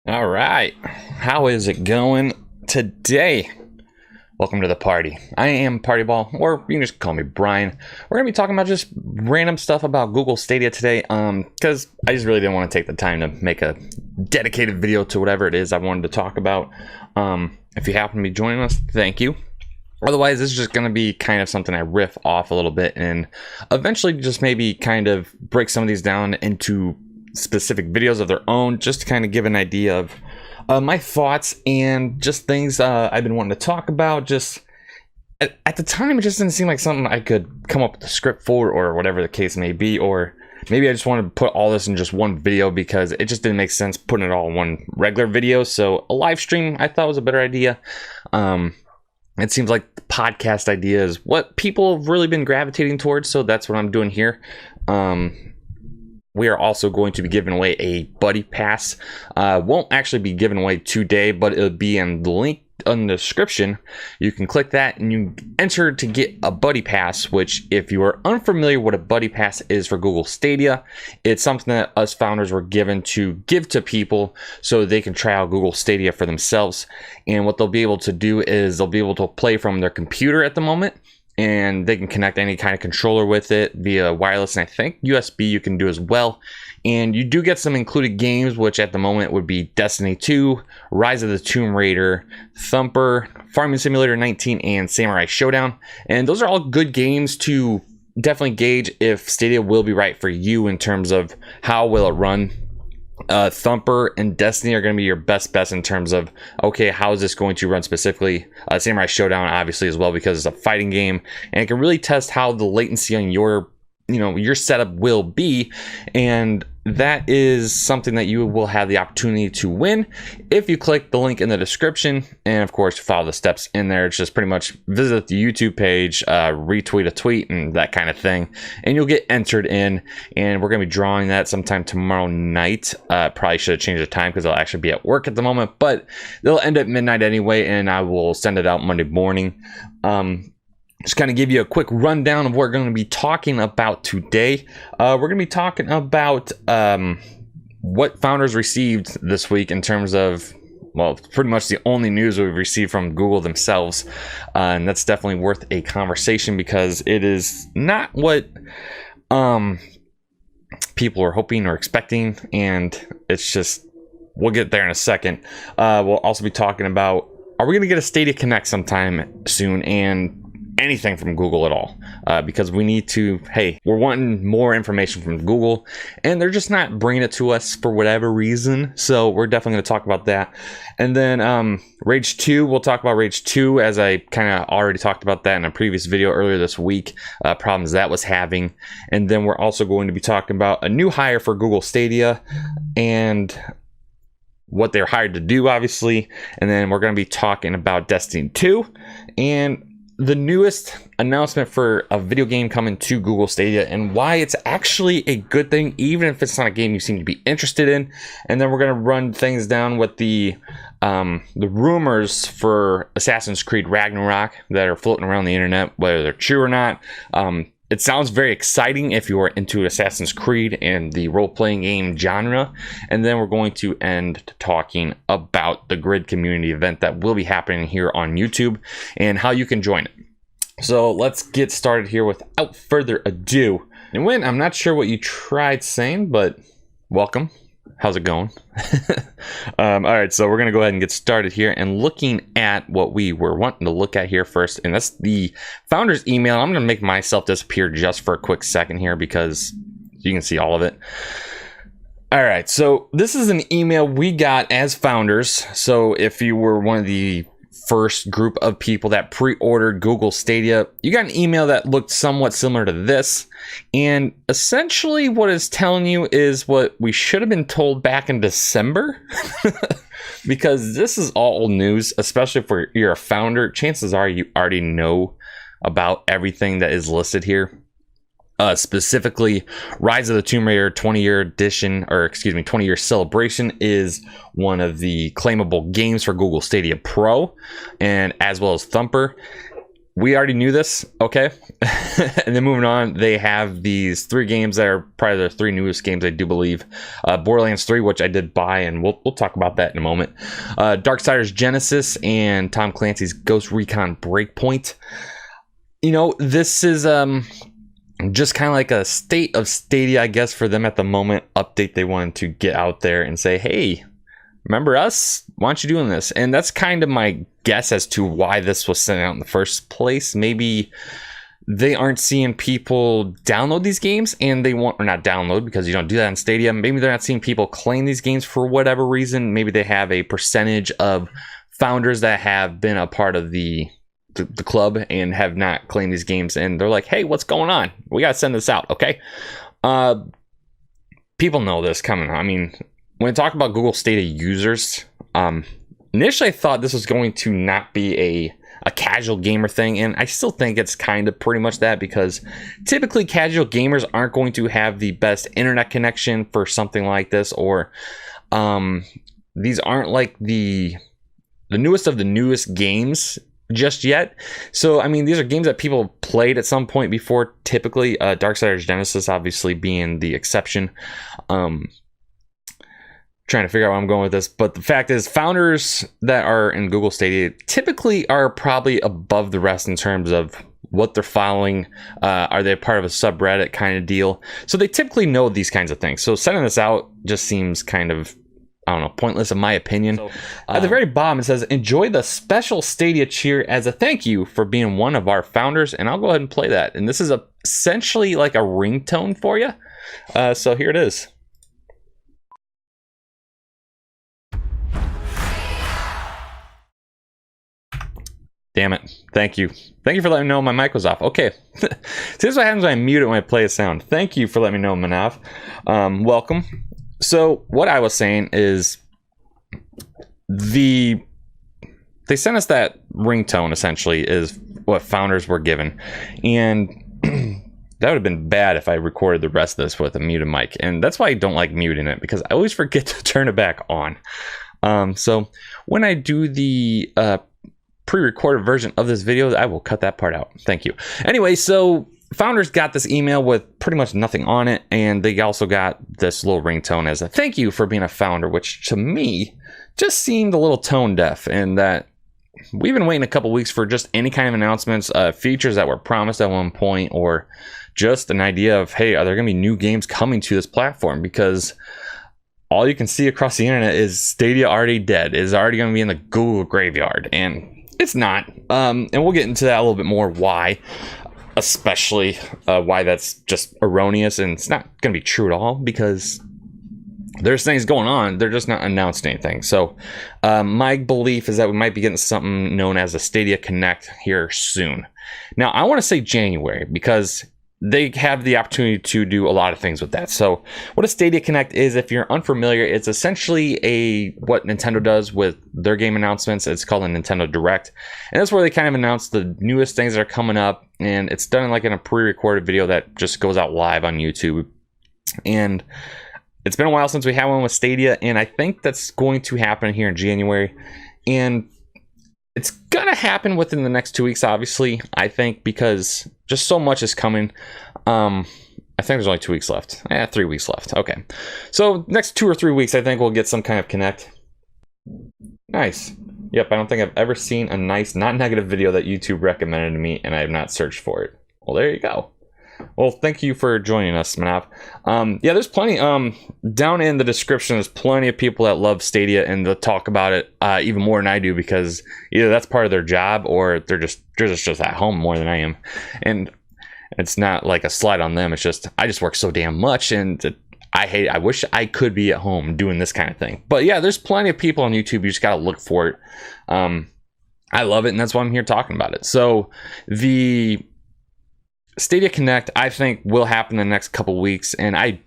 All right, how is it going today? Welcome to the party. I am Party Ball, or you can just call me Brian. We're gonna be talking about just random stuff about Google Stadia today, because I just really didn't want to take the time to make a dedicated video to whatever it is I wanted to talk about. If you happen to be joining us, thank you. Otherwise, this is just going to be kind of something I riff off a little bit and eventually just maybe kind of break some of these down into specific videos of their own, just to kind of give an idea of my thoughts and just things I've been wanting to talk about. Just at the time, it just didn't seem like something I could come up with a script for, or whatever the case may be, or maybe I just wanted to put all this in just one video because it just didn't make sense putting it all in one regular video. So a live stream I thought was a better idea. It seems like the podcast idea is what people have really been gravitating towards, so that's what I'm doing here. We are also going to be giving away a buddy pass. Won't actually be given away today, but it'll be in the link in the description. You can click that and you enter to get a buddy pass, which, if you are unfamiliar what a buddy pass is for Google Stadia, it's something that us founders were given to give to people so they can try out Google Stadia for themselves. And what they'll be able to do is they'll be able to play from their computer at the moment, and they can connect any kind of controller with it via wireless, and I think USB you can do as well. And you do get some included games, which at the moment would be Destiny 2, Rise of the Tomb Raider, Thumper, Farming Simulator 19, and Samurai Showdown. And those are all good games to definitely gauge if Stadia will be right for you in terms of how will it run. Thumper and Destiny are going to be your best bets in terms of, okay, how is this going to run specifically. Samurai Showdown obviously as well, because it's a fighting game and it can really test how the latency on your setup will be, and that is something that you will have the opportunity to win if you click the link in the description, and of course follow the steps in there. It's just pretty much visit the YouTube page, retweet a tweet and that kind of thing, and you'll get entered in. And we're going to be drawing that sometime tomorrow night. Probably should have changed the time because I'll actually be at work at the moment, but they'll end at midnight anyway, and I will send it out Monday morning. Just kind of give you a quick rundown of what we're going to be talking about today. We're going to be talking about what founders received this week in terms of, well, pretty much the only news we've received from Google themselves. And that's definitely worth a conversation because it is not what people were hoping or expecting. And it's just, we'll get there in a second. We'll also be talking about, are we going to get a Stadia Connect sometime soon? And anything from Google at all, because we need to, hey, we're wanting more information from Google and they're just not bringing it to us for whatever reason. So we're definitely going to talk about that. And then Rage 2, we'll talk about Rage 2, as I kind of already talked about that in a previous video earlier this week, problems that was having. And then we're also going to be talking about a new hire for Google Stadia and what they're hired to do, obviously. And then we're going to be talking about Destiny 2 and the newest announcement for a video game coming to Google Stadia and why it's actually a good thing, even if it's not a game you seem to be interested in. And then we're going to run things down with the rumors for Assassin's Creed Ragnarok that are floating around the internet, whether they're true or not. It sounds very exciting if you are into Assassin's Creed and the role-playing game genre. And then we're going to end talking about the Grid community event that will be happening here on YouTube and how you can join it. So let's get started here without further ado. And Win, I'm not sure what you tried saying, but welcome. How's it going? All right, so we're going to go ahead and get started here and looking at what we were wanting to look at here first, and that's the founder's email. I'm going to make myself disappear just for a quick second here because you can see all of it. All right, so this is an email we got as founders. So if you were one of the first group of people that pre-ordered Google Stadia, you got an email that looked somewhat similar to this. And essentially what it's telling you is what we should have been told back in December. Because this is all old news, especially if you're a founder. Chances are you already know about everything that is listed here. Specifically, Rise of the Tomb Raider 20-year edition, or excuse me, 20-year celebration is one of the claimable games for Google Stadia Pro, and as well as Thumper. we already knew this, okay? And then moving on, they have these 3 games that are probably their 3 newest games, I do believe. Borderlands 3, which I did buy, and we'll talk about that in a moment. Darksiders Genesis and Tom Clancy's Ghost Recon Breakpoint. You know, this is just kind of like a state of Stadia, I guess, for them at the moment. Update they wanted to get out there and say, hey, remember us? Why aren't you doing this? And that's kind of my guess as to why this was sent out in the first place. Maybe they aren't seeing people download these games, and they want, or not download because you don't do that in Stadia. Maybe they're not seeing people claim these games for whatever reason. Maybe they have a percentage of founders that have been a part of the club and have not claimed these games, and they're like, hey, what's going on? We gotta send this out, okay? People know this coming. I mean, when I talk about Google Stadia users, initially I thought this was going to not be a casual gamer thing, and I still think it's kind of pretty much that, because typically casual gamers aren't going to have the best internet connection for something like this, or these aren't like the newest of the newest games just yet. So I mean, these are games that people played at some point before, typically. Darksiders Genesis obviously being the exception. Trying to figure out where I'm going with this, but the fact is, founders that are in Google Stadia typically are probably above the rest in terms of what they're following. Are they part of a subreddit kind of deal? So they typically know these kinds of things. So sending this out just seems kind of, I don't know, pointless in my opinion. So, at the very bottom, it says, enjoy the special Stadia cheer as a thank you for being one of our founders. And I'll go ahead and play that. And this is essentially like a ringtone for you. So here it is. Damn it. Thank you. Thank you for letting me know my mic was off. Okay. So this is what happens when I mute it when I play a sound. Thank you for letting me know, Manav. Welcome. So what I was saying is they sent us that ringtone, essentially, is what founders were given. And that would have been bad if I recorded the rest of this with a muted mic. And that's why I don't like muting it, because I always forget to turn it back on. So when I do the pre-recorded version of this video, I will cut that part out. Thank you. Anyway, so founders got this email with pretty much nothing on it, and they also got this little ringtone as a thank you for being a founder, which to me just seemed a little tone deaf, and that we've been waiting a couple weeks for just any kind of announcements, features that were promised at one point, or just an idea of, hey, are there going to be new games coming to this platform? Because all you can see across the internet is Stadia already dead, is already going to be in the Google graveyard, and it's not. And we'll get into that a little bit more, why, especially why that's just erroneous, and it's not going to be true at all, because there's things going on, they're just not announcing anything. So my belief is that we might be getting something known as a Stadia Connect here soon. Now, I want to say January, because they have the opportunity to do a lot of things with that. So what a Stadia Connect is, if you're unfamiliar, it's essentially what Nintendo does with their game announcements. It's called a Nintendo Direct, and that's where they kind of announce the newest things that are coming up, and it's done like in a pre-recorded video that just goes out live on YouTube. And it's been a while since we had one with Stadia, and I think that's going to happen here in January, and it's gonna happen within the next 2 weeks, obviously, I think, because just so much is coming. I think there's only 2 weeks left. 3 weeks left. Okay. So next 2 or 3 weeks, I think we'll get some kind of Connect. Nice. Yep, I don't think I've ever seen a nice, not negative video that YouTube recommended to me, and I have not searched for it. Well, there you go. Well, thank you for joining us, Manav. Yeah, there's plenty. Down in the description, there's plenty of people that love Stadia, and they'll talk about it even more than I do, because either that's part of their job, or they're just at home more than I am. And it's not like a slight on them. It's just I just work so damn much, and I wish I could be at home doing this kind of thing. But yeah, there's plenty of people on YouTube. You just gotta look for it. I love it, and that's why I'm here talking about it. So the Stadia Connect, I think, will happen in the next couple weeks, and I'm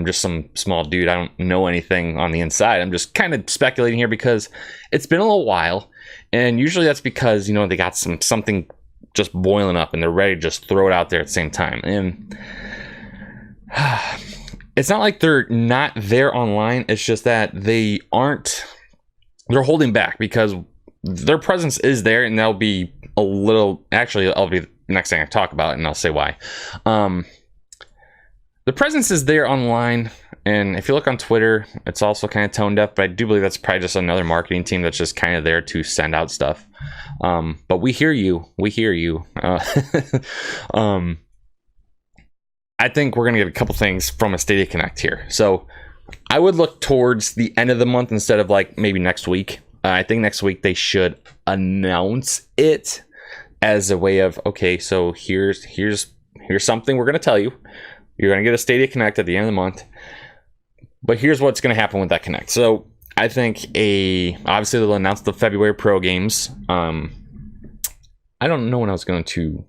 just some small dude. I don't know anything on the inside. I'm just kind of speculating here because it's been a little while, and usually that's because, you know, they got something just boiling up and they're ready to just throw it out there at the same time. And it's not like they're not there online. It's just that they're holding back because their presence is there, and that'll be a little. Actually, I'll be the next thing I talk about, and I'll say why. The presence is there online, and if you look on Twitter, it's also kind of tone deaf, but I do believe that's probably just another marketing team that's just kind of there to send out stuff. But we hear you. We hear you. I think we're going to get a couple things from a Stadia Connect here. So I would look towards the end of the month instead of like maybe next week. I think next week they should announce it as a way of, okay, so here's something we're going to tell you. You're going to get a Stadia Connect at the end of the month. But here's what's going to happen with that Connect. So I think obviously they'll announce the February Pro games. I don't know when I was going to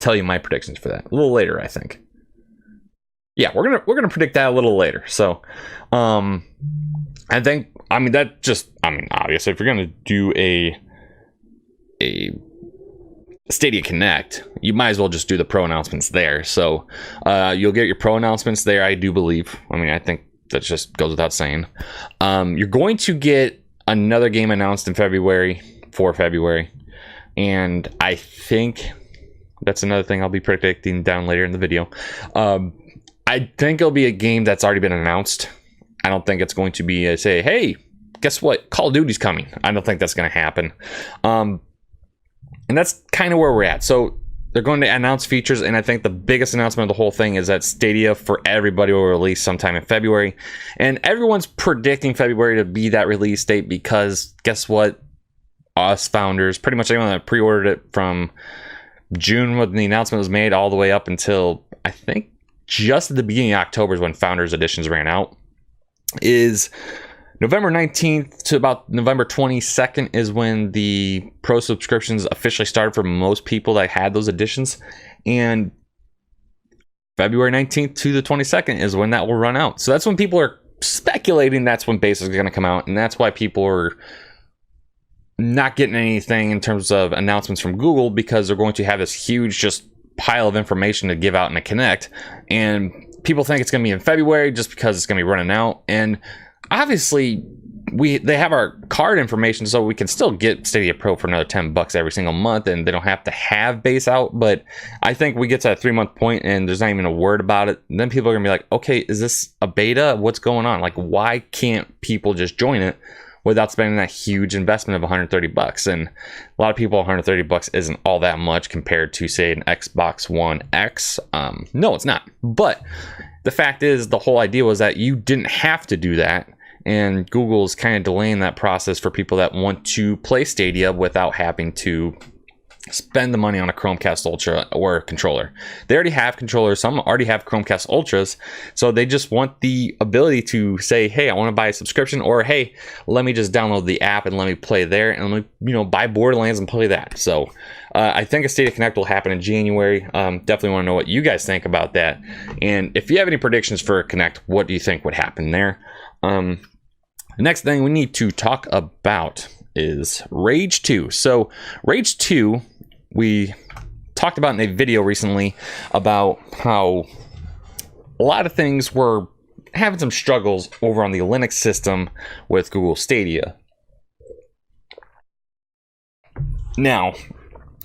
tell you my predictions for that. A little later, I think. Yeah, we're gonna predict that a little later. So I think, obviously if you're gonna do a Stadia Connect, you might as well just do the pro announcements there. So you'll get your pro announcements there, I do believe. I think that just goes without saying. You're going to get another game announced in February, for February. And I think that's another thing I'll be predicting down later in the video. I think it'll be a game that's already been announced. I don't think it's going to be say, hey, guess what? Call of Duty's coming. I don't think that's going to happen. And that's kind of where we're at. So they're going to announce features, and I think the biggest announcement of the whole thing is that Stadia for everybody will release sometime in February. And everyone's predicting February to be that release date because guess what? Us founders, pretty much anyone that pre-ordered it from June when the announcement was made all the way up until I think just at the beginning of October is when Founders Editions ran out, is November 19th to about November 22nd is when the pro subscriptions officially started for most people that had those editions. And February 19th to the 22nd is when that will run out. So that's when people are speculating that's when base is going to come out. And that's why people are not getting anything in terms of announcements from Google, because they're going to have this huge just pile of information to give out in a Connect. And people think it's going to be in February just because it's going to be running out. And obviously they have our card information, so we can still get Stadia Pro for another $10 every single month, and they don't have to have base out. But I think we get to that 3-month point and there's not even a word about it, and then people are gonna be like, okay, is this a beta? What's going on? Like, why can't people just join it without spending that huge investment of $130? And a lot of people, $130 isn't all that much compared to, say, an Xbox One X. No, it's not. But the fact is, the whole idea was that you didn't have to do that. And Google's kind of delaying that process for people that want to play Stadia without having to spend the money on a Chromecast Ultra or a controller. They already have controllers. Some already have Chromecast Ultras. So they just want the ability to say, hey, I want to buy a subscription, or hey, let me just download the app and let me play there, and let me, buy Borderlands and play that. So I think a Stadia Connect will happen in January. Definitely want to know what you guys think about that. And if you have any predictions for a Connect, what do you think would happen there? The next thing we need to talk about is Rage 2. So Rage 2, we talked about in a video recently about how a lot of things were having some struggles over on the Linux system with Google Stadia. Now,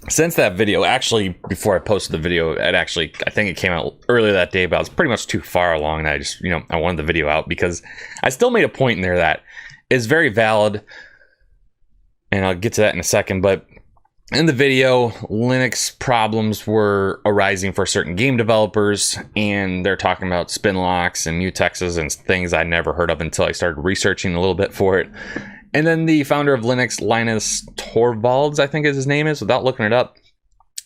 since that video, actually, before I posted the video, I think it came out earlier that day, but I was pretty much too far along, and I just, I wanted the video out because I still made a point in there that is very valid, and I'll get to that in a second. But in the video, Linux problems were arising for certain game developers, and they're talking about spin locks and mutexes and things I never heard of until I started researching a little bit for it. And then the founder of Linux, Linus Torvalds, I think his name is, without looking it up,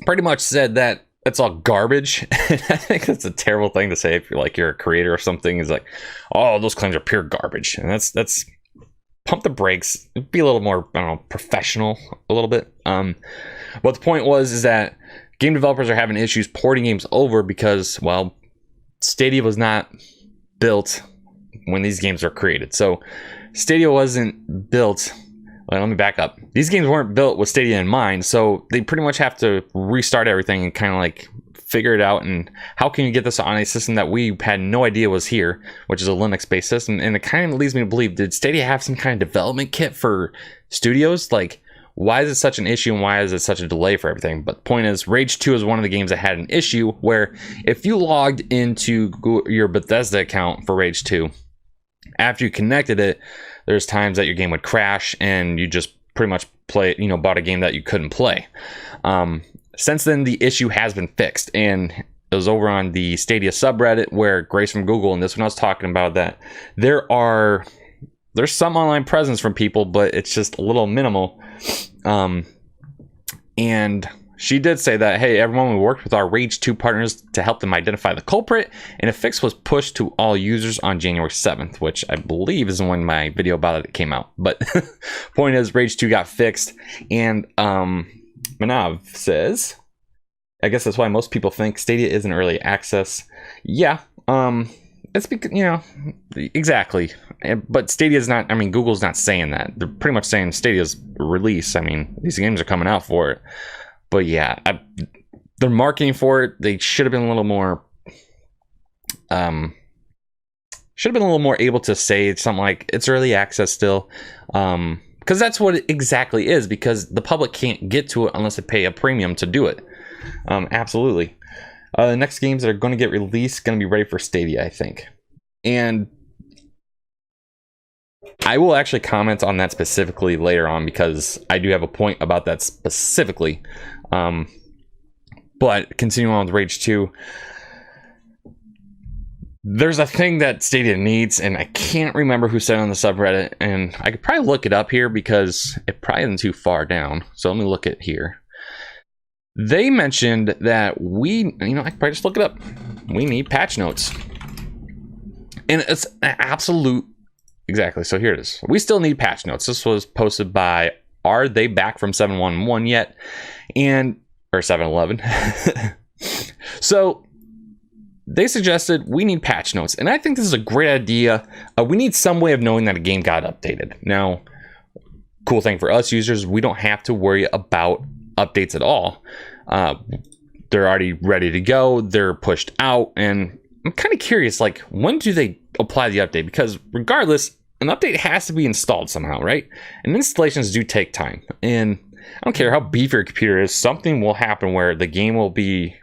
pretty much said that it's all garbage. And I think that's a terrible thing to say if you're a creator or something. Is like, oh, those claims are pure garbage. And that's pump the brakes, be a little more, professional a little bit. But the point is that game developers are having issues porting games over because, well, Stadia was not built when these games were created. So Stadia wasn't built. Well, let me back up. These games weren't built with Stadia in mind, so they pretty much have to restart everything and kind of figure it out, and how can you get this on a system that we had no idea was here, which is a Linux-based system? And it kind of leads me to believe, did Stadia have some kind of development kit for studios? Like, why is it such an issue, and why is it such a delay for everything? But the point is, Rage 2 is one of the games that had an issue where if you logged into your Bethesda account for Rage 2, after you connected it, there's times that your game would crash and you just pretty much bought a game that you couldn't play. Since then, the issue has been fixed, and it was over on the Stadia subreddit where Grace from Google, and this one I was talking about, that there's some online presence from people, but it's just a little minimal. And she did say that, hey, everyone, we worked with our Rage 2 partners to help them identify the culprit, and a fix was pushed to all users on January 7th, which I believe is when my video about it came out. But point is, Rage 2 got fixed, and Manav says, I guess that's why most people think Stadia is in early access. Yeah, it's because, exactly. But Stadia's not, Google's not saying that. They're pretty much saying Stadia's release. These games are coming out for it. But yeah, they're marketing for it. They should have been a little more, able to say something like it's early access still. Because that's what it exactly is, because the public can't get to it unless they pay a premium to do it. Absolutely. The next games that are going to get released going to be ready for Stadia, I think. And I will actually comment on that specifically later on, because I do have a point about that specifically. But continuing on with Rage 2, there's a thing that Stadia needs, and I can't remember who said it on the subreddit, and I could probably look it up here because it probably isn't too far down. So let me look at here. They mentioned that I could probably just look it up. We need patch notes. And it's an absolute, exactly, so here it is. We still need patch notes. This was posted by, are they back from 7.11 yet? Or 7.11. So they suggested we need patch notes, and I think this is a great idea. We need some way of knowing that a game got updated. Now, cool thing for us users, we don't have to worry about updates at all. They're already ready to go. They're pushed out, and I'm kind of curious, like, when do they apply the update? Because regardless, an update has to be installed somehow, right? And installations do take time, and I don't care how beefy your computer is, something will happen where the game will be,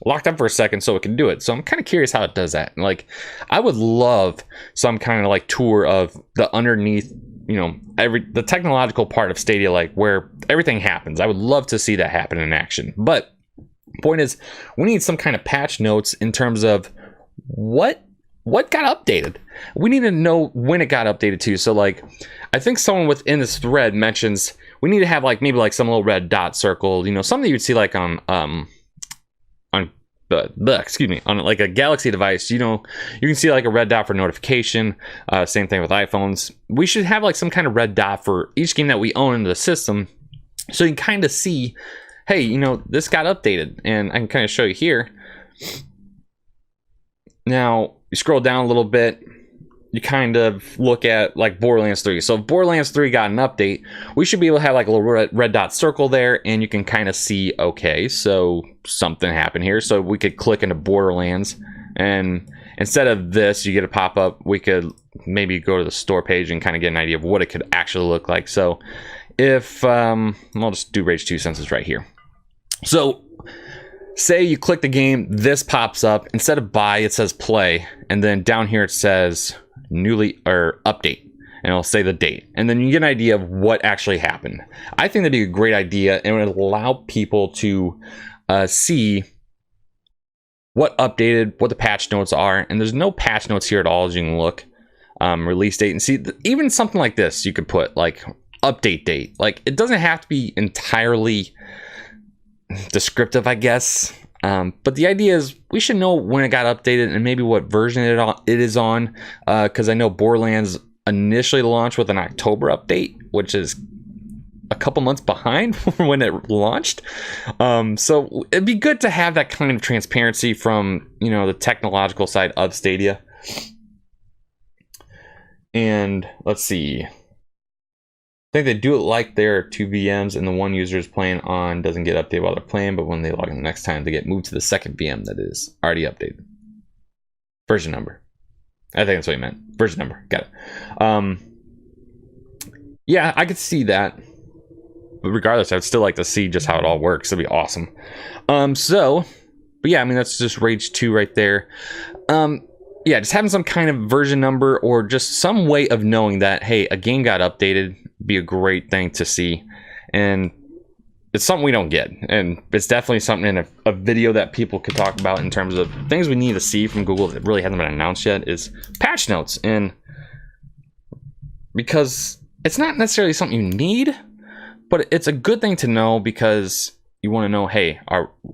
locked up for a second so it can do it. So I'm kind of curious how it does that. Like, I would love some kind of like tour of the underneath, the technological part of Stadia, like where everything happens. I would love to see that happen in action. But point is, we need some kind of patch notes in terms of what got updated. We need to know when it got updated to. So like, I think someone within this thread mentions we need to have like maybe like some little red dot circle, something you'd see like on like a Galaxy device. You can see like a red dot for notification. Same thing with iPhones. We should have like some kind of red dot for each game that we own in the system, so you can kind of see, hey, this got updated. And I can kind of show you here. Now you scroll down a little bit, you kind of look at like Borderlands 3. So if Borderlands 3 got an update, we should be able to have like a little red dot circle there, and you can kind of see, okay, so something happened here. So we could click into Borderlands, and instead of this, you get a pop-up, we could maybe go to the store page and kind of get an idea of what it could actually look like. So if, I'll just do Rage 2 since it's right here. So say you click the game, this pops up. Instead of buy, it says play, and then down here it says newly or update, and it'll say the date, and then you get an idea of what actually happened. I think that'd be a great idea, and it would allow people to see what updated, what the patch notes are. And there's no patch notes here at all, as you can look. Release date, and see, even something like this you could put like update date. Like, it doesn't have to be entirely descriptive, I guess. But the idea is we should know when it got updated and maybe what version it is on. Because I know Borderlands initially launched with an October update, which is a couple months behind when it launched. So it'd be good to have that kind of transparency from, the technological side of Stadia. And let's see. think they do it like there are 2 VMs and the one user is playing on doesn't get updated while they're playing, but when they log in the next time, they get moved to the second VM that is already updated. Version number. I think that's what he meant. Version number. Got it. Yeah, I could see that. But regardless, I'd still like to see just how it all works. It'd be awesome. But yeah, I mean, that's just Rage 2 right there. Yeah, just having some kind of version number or just some way of knowing that, hey, a game got updated be a great thing to see. And it's something we don't get. And it's definitely something in a video that people could talk about in terms of things we need to see from Google that really hasn't been announced yet is patch notes. And because it's not necessarily something you need, but it's a good thing to know because you want to know, hey,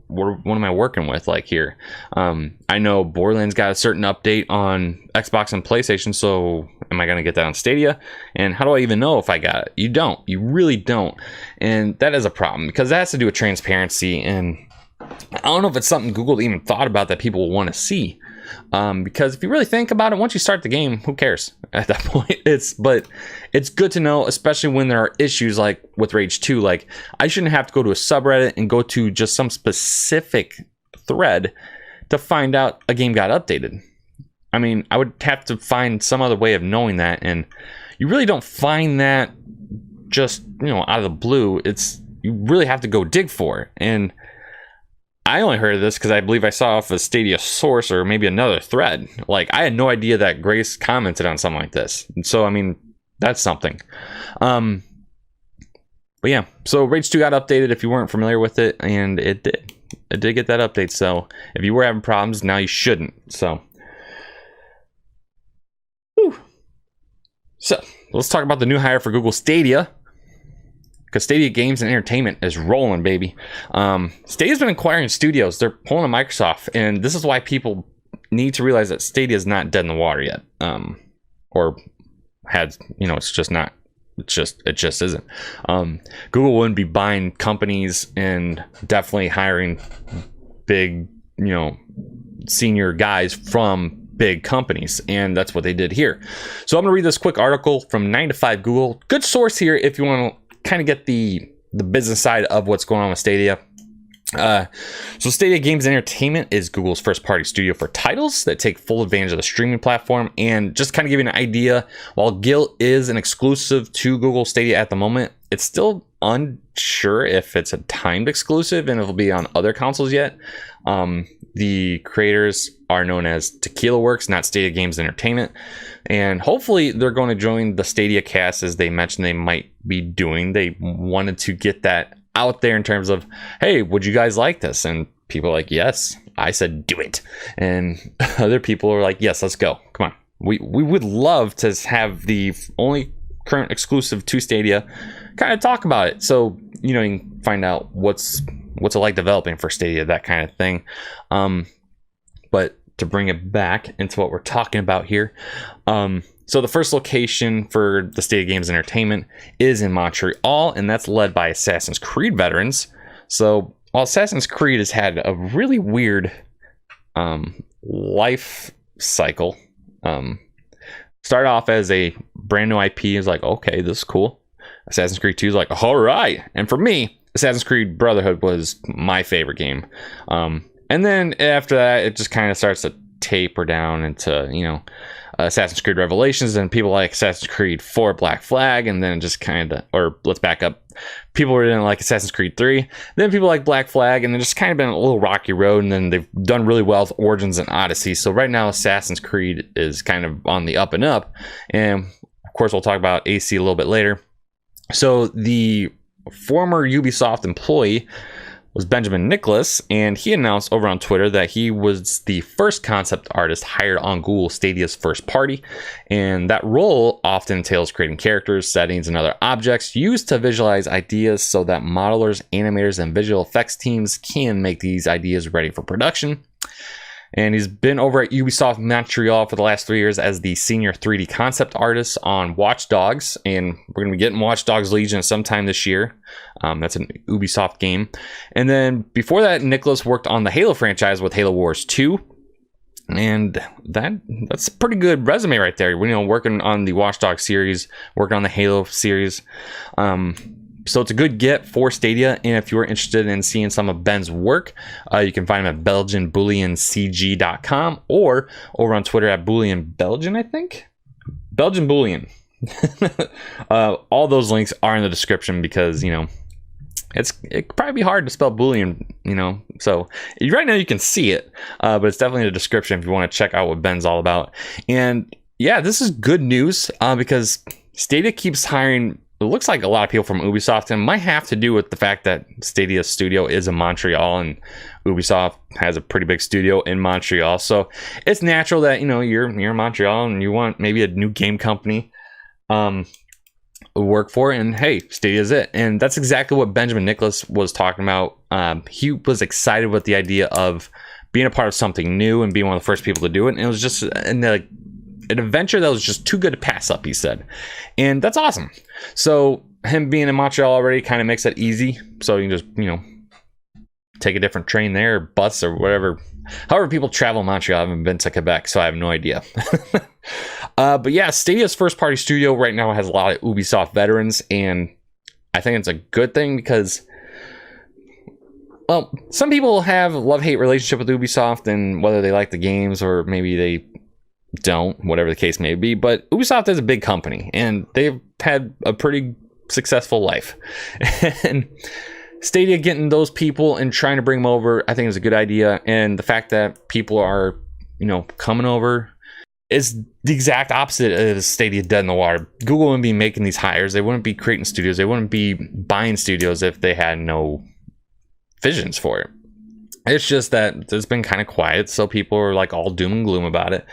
what am I working with like here? I know Borderlands got a certain update on Xbox and PlayStation, so am I going to get that on Stadia? And how do I even know if I got it? You don't. You really don't. And that is a problem because that has to do with transparency. And I don't know if it's something Google even thought about that people will want to see. Because if you really think about it, once you start the game, who cares at that point? But it's good to know, especially when there are issues like with Rage 2. Like, I shouldn't have to go to a subreddit and go to just some specific thread to find out a game got updated. I mean, I would have to find some other way of knowing that, and you really don't find that just, out of the blue. You really have to go dig for it. And I only heard of this because I believe I saw off a Stadia source or maybe another thread. Like, I had no idea that Grace commented on something like this. And so, I mean, that's something. But yeah, so Rage 2 got updated if you weren't familiar with it, and it did. It did get that update. So if you were having problems, now you shouldn't. So, whew. So let's talk about the new hire for Google Stadia. Because Stadia Games and Entertainment is rolling, baby. Stadia's been acquiring studios. They're pulling a Microsoft. And this is why people need to realize that Stadia is not dead in the water yet. It's just not. It just isn't. Google wouldn't be buying companies and definitely hiring big, senior guys from big companies, and that's what they did here. So I'm gonna read this quick article from 9 to 5 Google. Good source here if you want to kind of get the business side of what's going on with Stadia. So Stadia Games and Entertainment is Google's first party studio for titles that take full advantage of the streaming platform. And just kind of give you an idea, while Guild is an exclusive to Google Stadia at the moment, it's still unsure if it's a timed exclusive and it'll be on other consoles yet. The creators are known as Tequila Works, not Stadia Games Entertainment. And hopefully they're going to join the Stadia cast, as they mentioned they might be doing. They wanted to get that out there in terms of, hey, would you guys like this? And people are like, yes. I said, do it. And other people are like, yes, let's go. Come on. We would love to have the only current exclusive to Stadia kind of talk about it. So, you can find out what's it like developing for Stadia, that kind of thing. But to bring it back into what we're talking about here. So the first location for the Stadia Games Entertainment is in Montreal, and that's led by Assassin's Creed veterans. So while Assassin's Creed has had a really weird life cycle, started off as a brand new IP. It's like, okay, this is cool. Assassin's Creed 2 is like, all right. And for me, Assassin's Creed Brotherhood was my favorite game. And then after that, it just kind of starts to taper down into, Assassin's Creed Revelations, and people like Assassin's Creed 4 Black Flag, and then just kind of, or let's back up. People were didn't like Assassin's Creed 3, then people like Black Flag, and then just kind of been a little rocky road, and then they've done really well with Origins and Odyssey. So right now, Assassin's Creed is kind of on the up and up, and of course, we'll talk about AC a little bit later. So the former Ubisoft employee was Benjamin Nicholas, and he announced over on Twitter that he was the first concept artist hired on Google Stadia's first party, and that role often entails creating characters, settings, and other objects used to visualize ideas so that modelers, animators, and visual effects teams can make these ideas ready for production. And he's been over at Ubisoft Montreal for the last 3 years as the senior 3D concept artist on Watch Dogs. And we're going to be getting Watch Dogs Legion sometime this year. That's an Ubisoft game. And then before that, Nicholas worked on the Halo franchise with Halo Wars 2. And that's a pretty good resume right there. You know, working on the Watch Dogs series, working on the Halo series. So it's a good get for Stadia. And if you're interested in seeing some of Ben's work, you can find him at BelgianBoolionCG.com or over on Twitter at BoolionBelgian, I think. Belgian Boolean. All those links are in the description because, you know, it could probably be hard to spell Boolean, you know. So right now you can see it, but it's definitely in the description if you want to check out what Ben's all about. And yeah, this is good news because Stadia keeps hiring, it looks like a lot of people from Ubisoft, and it might have to do with the fact that Stadia studio is in Montreal and Ubisoft has a pretty big studio in Montreal. So it's natural that, you know, you're in Montreal and you want maybe a new game company work for, and hey, Stadia is it. And that's exactly what Benjamin Nicholas was talking about. He was excited with the idea of being a part of something new and being one of the first people to do it. And it was just an adventure that was just too good to pass up, he said. And that's awesome. So him being in Montreal already kind of makes it easy. So you can just, you know, take a different train there, or bus, or whatever. However people travel in Montreal. I haven't been to Quebec, so I have no idea. But yeah, Stadia's first party studio right now has a lot of Ubisoft veterans, and I think it's a good thing because, well, some people have a love-hate relationship with Ubisoft, and whether they like the games or maybe they don't, whatever the case may be. But Ubisoft is a big company, and they've had a pretty successful life. And Stadia getting those people and trying to bring them over, I think is a good idea. And the fact that people are, you know, coming over is the exact opposite of Stadia dead in the water. Google wouldn't be making these hires. They wouldn't be creating studios. They wouldn't be buying studios if they had no visions for it. It's just that it's been kind of quiet, so people are like all doom and gloom about it.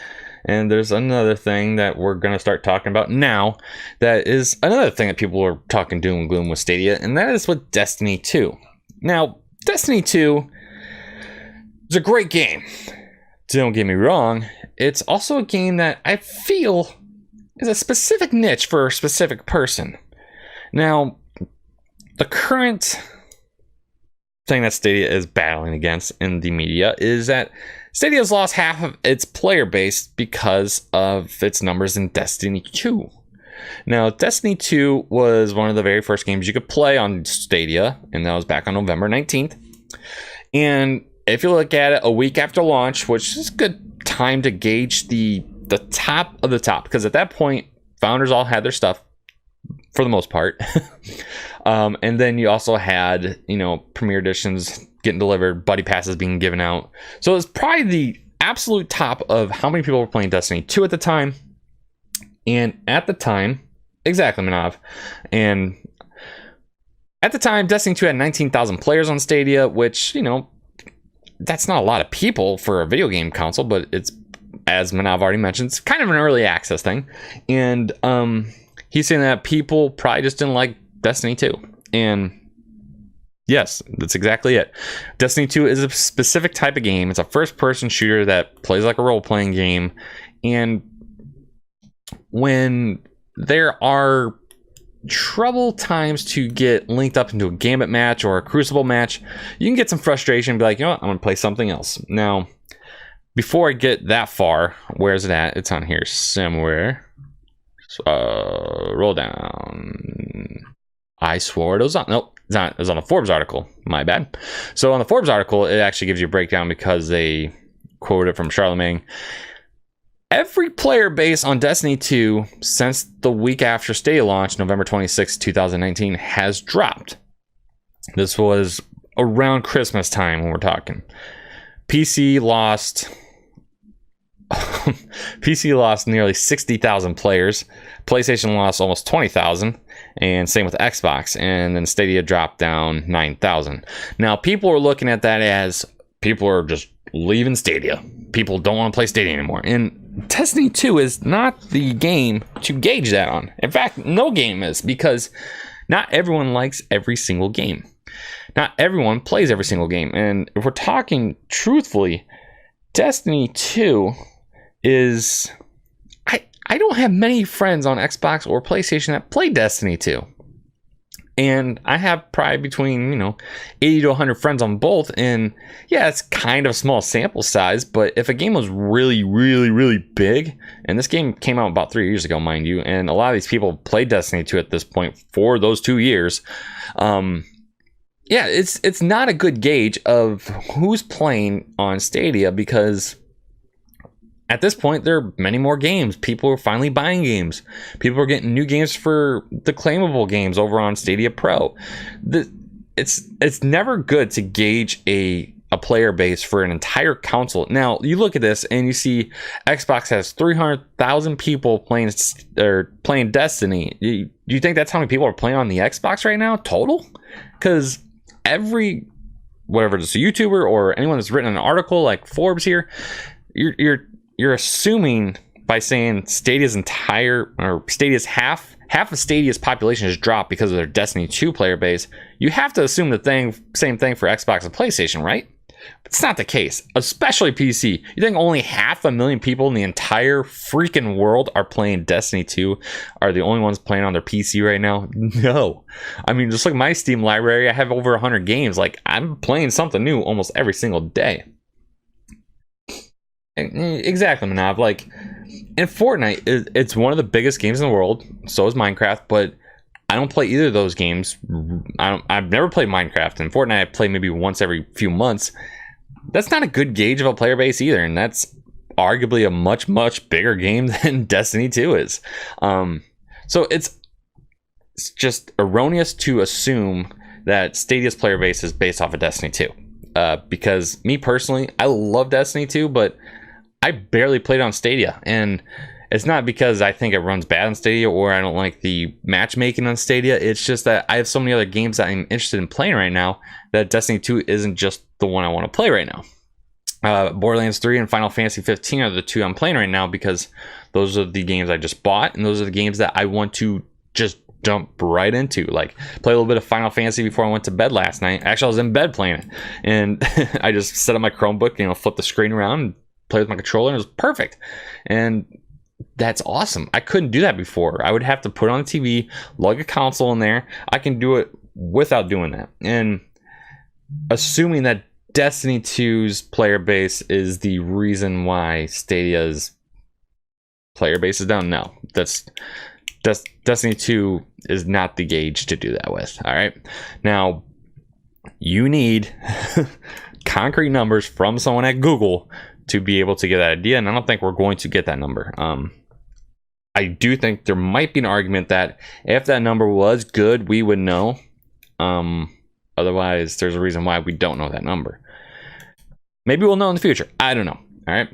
And there's another thing that we're going to start talking about now that is another thing that people are talking doom and gloom with Stadia, and that is with Destiny 2. Now, Destiny 2 is a great game. Don't get me wrong. It's also a game that I feel is a specific niche for a specific person. Now, the current thing that Stadia is battling against in the media is that Stadia has lost half of its player base because of its numbers in Destiny 2. Now, Destiny 2 was one of the very first games you could play on Stadia, and that was back on November 19th. And if you look at it a week after launch, which is a good time to gauge the top of the top, because at that point, founders all had their stuff for the most part. And then you also had, you know, Premier Editions getting delivered, buddy passes being given out. So it's probably the absolute top of how many people were playing Destiny 2 at the time. And at the time, exactly, Manav. And at the time, Destiny 2 had 19,000 players on Stadia, which, you know, that's not a lot of people for a video game console, but it's, as Manav already mentioned, it's kind of an early access thing. And he's saying that people probably just didn't like Destiny 2. And yes, that's exactly it. Destiny 2 is a specific type of game. It's a first-person shooter that plays like a role-playing game. And when there are trouble times to get linked up into a Gambit match or a Crucible match, you can get some frustration and be like, you know what, I'm going to play something else. Now, before I get that far, where is it at? It's on here somewhere. Roll down. I swore it was on. Nope, it's not. It was on a Forbes article. My bad. So on the Forbes article, it actually gives you a breakdown because they quoted it from Charlemagne. Every player base on Destiny 2 since the week after Stadia launch, November 26, 2019, has dropped. This was around Christmas time when we're talking. PC lost nearly 60,000 players. PlayStation lost almost 20,000, and same with Xbox. And then Stadia dropped down 9,000. Now, people are looking at that as people are just leaving Stadia. People don't want to play Stadia anymore. And Destiny 2 is not the game to gauge that on. In fact, no game is, because not everyone likes every single game. Not everyone plays every single game. And if we're talking truthfully, Destiny 2 is... I don't have many friends on Xbox or PlayStation that play Destiny 2. And I have probably between, 80 to 100 friends on both. And yeah, it's kind of a small sample size, but if a game was really, really, really big, and this game came out about 3 years ago, mind you, and a lot of these people played Destiny 2 at this point for those 2 years, yeah, it's not a good gauge of who's playing on Stadia, because at this point, there are many more games. People are finally buying games. People are getting new games for the claimable games over on Stadia Pro. It's never good to gauge a player base for an entire console. Now, you look at this and you see Xbox has 300,000 people playing Destiny. Do you think that's how many people are playing on the Xbox right now, total? Because whatever it's a YouTuber or anyone that's written an article like Forbes here, you're assuming by saying Stadia's half of Stadia's population has dropped because of their Destiny 2 player base. You have to assume the same thing for Xbox and PlayStation, right? But it's not the case, especially PC. You think only 500,000 people in the entire freaking world are playing Destiny 2, are the only ones playing on their PC right now? No. I mean, just look at my Steam library. I have over 100 games. Like, I'm playing something new almost every single day. Exactly, Manav. Like, and Fortnite, it's one of the biggest games in the world. So is Minecraft, but I don't play either of those games. I've never played Minecraft, and Fortnite I play maybe once every few months. That's not a good gauge of a player base either, and that's arguably a much, much bigger game than Destiny 2 is. So it's just erroneous to assume that Stadia's player base is based off of Destiny 2. Because me personally, I love Destiny 2, but I barely played on Stadia, and it's not because I think it runs bad on Stadia or I don't like the matchmaking on Stadia. It's just that I have so many other games that I'm interested in playing right now that Destiny 2 isn't just the one I want to play right now. Borderlands 3 and Final Fantasy 15 are the two I'm playing right now because those are the games I just bought, and those are the games that I want to just jump right into. Like, play a little bit of Final Fantasy before I went to bed last night. Actually, I was in bed playing it, and I just set up my Chromebook, flip the screen around and play with my controller, and it was perfect. And that's awesome. I couldn't do that before. I would have to put on the TV, lug a console in there. I can do it without doing that. And assuming that Destiny 2's player base is the reason why Stadia's player base is down, no. Destiny 2 is not the gauge to do that with. All right. Now, you need concrete numbers from someone at Google to be able to get that idea, and I don't think we're going to get that number. I do think there might be an argument that if that number was good, we would know. Otherwise, there's a reason why we don't know that number. Maybe we'll know in the future. I don't know. All right.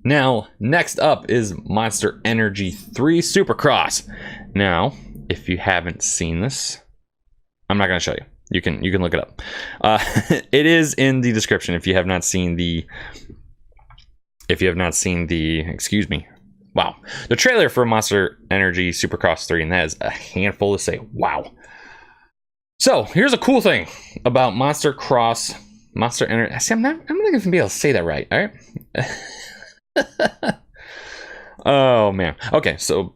Now, next up is Monster Energy 3 Supercross. Now, if you haven't seen this, I'm not going to show you. You can look it up. It is in the description if you have not seen the. Excuse me. Wow, the trailer for Monster Energy Supercross 3, and that is a handful to say. Wow. So here's a cool thing about Monster Energy. See, I'm not going to be able to say that right. All right. Oh man. Okay, so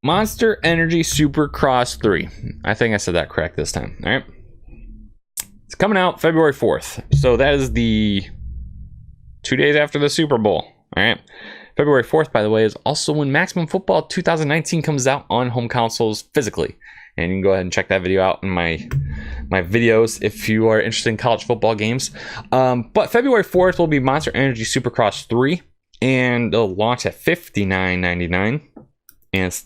Monster Energy Supercross 3. I think I said that correct this time. All right. It's coming out February 4th. So that is the 2 days after the Super Bowl. All right. February 4th, by the way, is also when Maximum Football 2019 comes out on home consoles physically. And you can go ahead and check that video out in my videos if you are interested in college football games. But February 4th will be Monster Energy Supercross 3. And they'll launch at $59.99. And this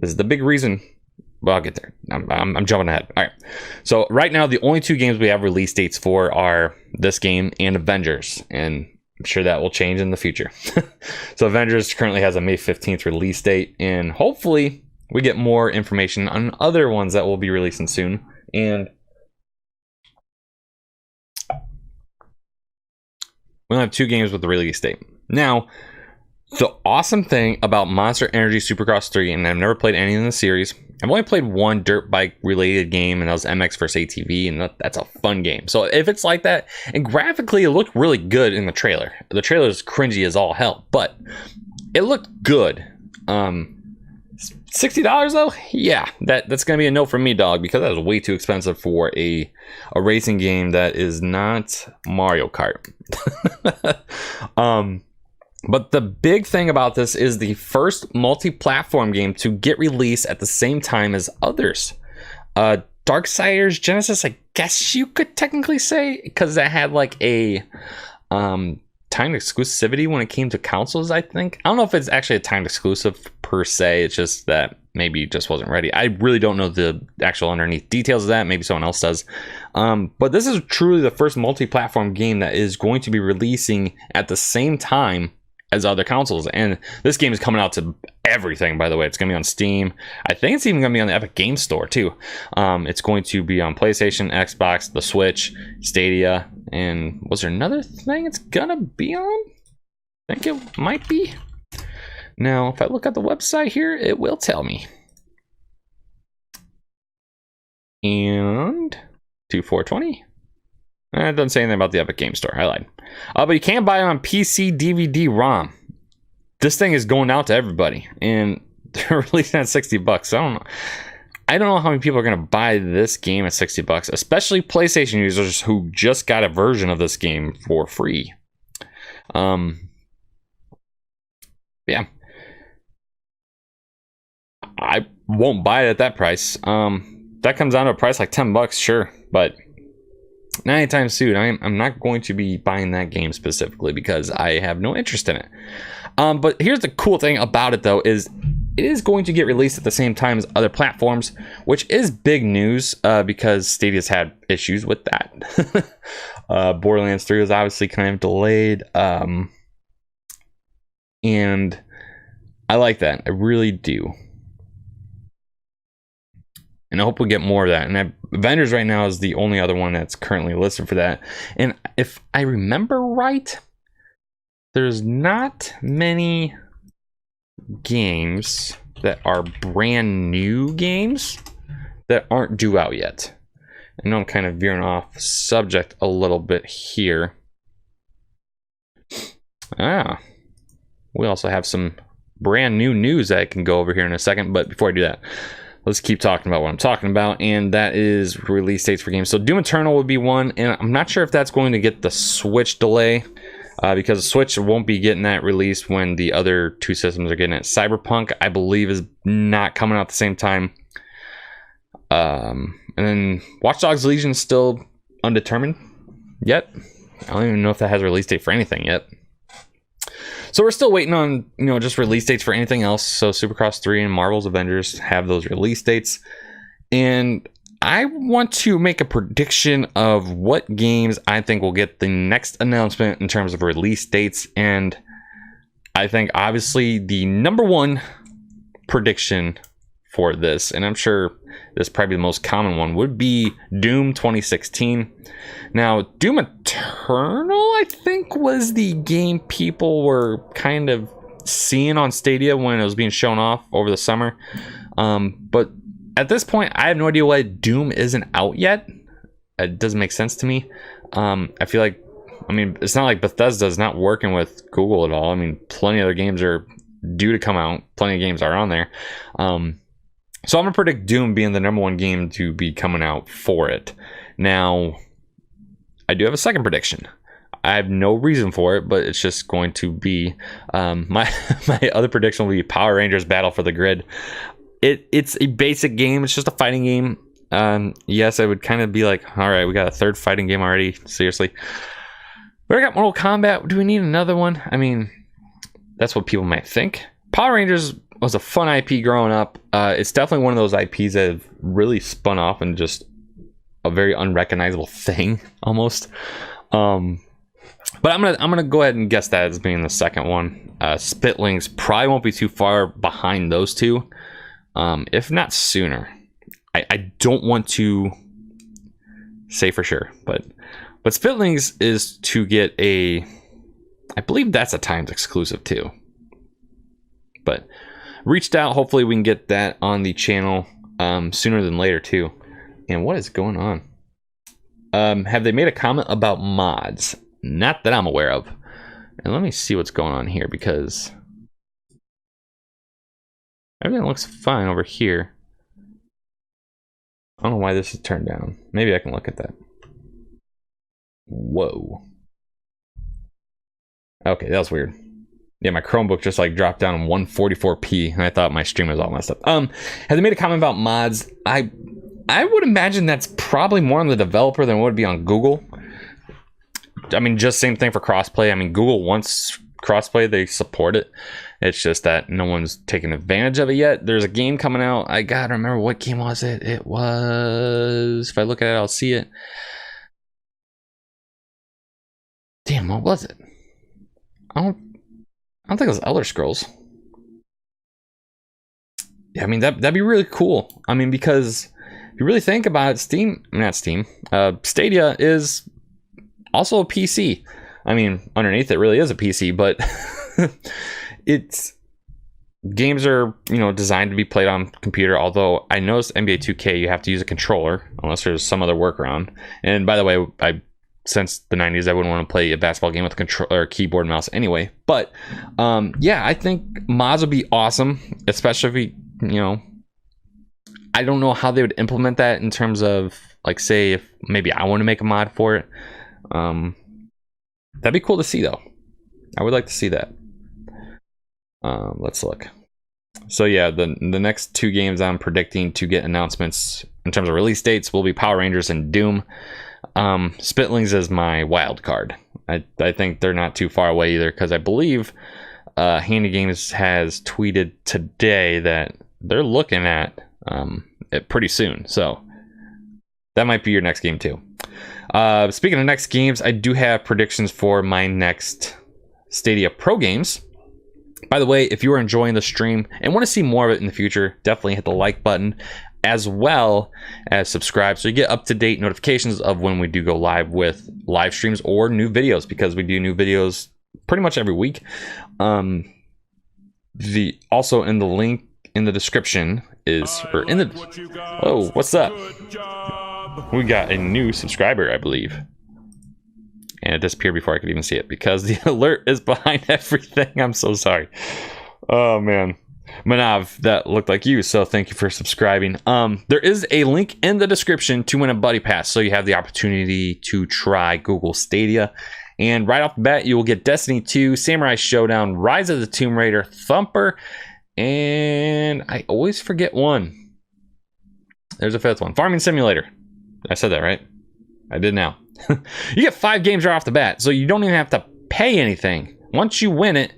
is the big reason. Well, I'll get there. I'm jumping ahead. All right. So right now, the only two games we have release dates for are this game and Avengers. And I'm sure that will change in the future. So Avengers currently has a May 15th release date. And hopefully we get more information on other ones that will be releasing soon. And we'll have two games with the release date. Now, the awesome thing about Monster Energy Supercross 3, and I've never played any in the series. I've only played one dirt bike related game, and that was MX vs ATV, and that's a fun game. So if it's like that, and graphically it looked really good in the trailer. The trailer is cringy as all hell, but it looked good. $60 though, yeah, that's gonna be a no from me, dog, because that is way too expensive for a racing game that is not Mario Kart. But the big thing about this is the first multi-platform game to get released at the same time as others. Darksiders Genesis, I guess you could technically say, because that had like a timed exclusivity when it came to consoles, I think. I don't know if it's actually a timed exclusive per se. It's just that maybe it just wasn't ready. I really don't know the actual underneath details of that. Maybe someone else does. But this is truly the first multi-platform game that is going to be releasing at the same time as other consoles. And this game is coming out to everything, by the way. It's going to be on Steam. I think it's even going to be on the Epic Games Store, too. It's going to be on PlayStation, Xbox, the Switch, Stadia, and was there another thing it's going to be on? I think it might be. Now, if I look at the website here, it will tell me. And 2420. It doesn't say anything about the Epic Game Store. I lied. But you can buy it on PC, DVD, ROM. This thing is going out to everybody, and they're releasing at $60. I don't know how many people are going to buy this game at $60, especially PlayStation users who just got a version of this game for free. Yeah. I won't buy it at that price. That comes down to a price like $10, sure, but not anytime soon. I'm not going to be buying that game specifically because I have no interest in it. But here's the cool thing about it, though, is it is going to get released at the same time as other platforms, which is big news because Stadia's had issues with that. Borderlands 3 was obviously kind of delayed. And I like that. I really do. And I hope we get more of that. And Avengers right now is the only other one that's currently listed for that. And if I remember right, there's not many games that are brand new games that aren't due out yet. I know I'm kind of veering off subject a little bit here. We also have some brand new news that I can go over here in a second. But before I do that, let's keep talking about what I'm talking about, and that is release dates for games. So Doom Eternal would be one, and I'm not sure if that's going to get the Switch delay, because the Switch won't be getting that released when the other two systems are getting it. Cyberpunk, I believe, is not coming out at the same time. And then Watch Dogs Legion is still undetermined yet. I don't even know if that has a release date for anything yet. So we're still waiting on, just release dates for anything else. So Supercross 3 and Marvel's Avengers have those release dates. And I want to make a prediction of what games I think will get the next announcement in terms of release dates. And I think obviously the number one prediction for this, and I'm sure this is probably the most common one, would be Doom 2016. Now, Doom Eternal, I think, was the game people were kind of seeing on Stadia when it was being shown off over the summer. But at this point, I have no idea why Doom isn't out yet. It doesn't make sense to me. I feel like, it's not like Bethesda is not working with Google at all. Plenty of other games are due to come out. Plenty of games are on there. So I'm going to predict Doom being the number one game to be coming out for it. Now, I do have a second prediction. I have no reason for it, but it's just going to be my other prediction will be Power Rangers Battle for the Grid. It's a basic game. It's just a fighting game. Yes, I would kind of be like, all right, we got a third fighting game already. Seriously. We already got Mortal Kombat. Do we need another one? That's what people might think. Power Rangers was a fun IP growing up. It's definitely one of those IPs that have really spun off and just a very unrecognizable thing almost. But I'm gonna go ahead and guess that as being the second one. Spitlings probably won't be too far behind those two, if not sooner. I don't want to say for sure, but Spitlings is to get I believe that's a timed exclusive too. But reached out. Hopefully we can get that on the channel sooner than later too. And what is going on? Have they made a comment about mods? Not that I'm aware of. And let me see what's going on here, because Everything looks fine over here. I don't know why this is turned down. Maybe I can look at that. Whoa. Okay, that was weird. Yeah, my Chromebook just like dropped down 144p, and I thought my stream was all messed up. Has they made a comment about mods? I would imagine that's probably more on the developer than it would be on Google. I mean, just same thing for crossplay. I mean, Google wants crossplay, they support it. It's just that no one's taken advantage of it yet. There's a game coming out. I gotta remember, what game was it? It was, if I look at it, I'll see it. Damn, what was it? I don't think it was Elder Scrolls. Yeah, I mean, that'd be really cool. I mean, because if you really think about it, Stadia is also a PC. I mean, underneath it really is a PC, but it's games are, you know, designed to be played on computer. Although I noticed NBA 2K, you have to use a controller unless there's some other workaround. And by the way, since the 90s, I wouldn't want to play a basketball game with a controller, keyboard, and mouse anyway. But yeah, I think mods would be awesome, especially if we, you know, I don't know how they would implement that in terms of, like, say if maybe I want to make a mod for it. That'd be cool to see, though. I would like to see that. Let's look. So yeah, the next two games I'm predicting to get announcements in terms of release dates will be Power Rangers and Doom. Spitlings is my wild card. I think they're not too far away either, because I believe Handy Games has tweeted today that they're looking at it pretty soon. So that might be your next game too. Speaking of next games, I do have predictions for my next Stadia Pro games. By the way, if you are enjoying the stream and want to see more of it in the future, definitely hit the like button, as well as subscribe so you get up-to-date notifications of when we do go live with live streams or new videos, because we do new videos pretty much every week. Also in the link in the description is, or in the, oh, what's up? We got a new subscriber, I believe. And it disappeared before I could even see it because the alert is behind everything. I'm so sorry. Oh, man. Manav, that looked like you, so thank you for subscribing. There is a link in the description to win a buddy pass, so you have the opportunity to try Google Stadia. And right off the bat, you will get Destiny 2, Samurai Showdown, Rise of the Tomb Raider, Thumper, and I always forget one. There's a fifth one. Farming Simulator. I said that right? I did now. You get 5 games right off the bat, so you don't even have to pay anything. Once you win it,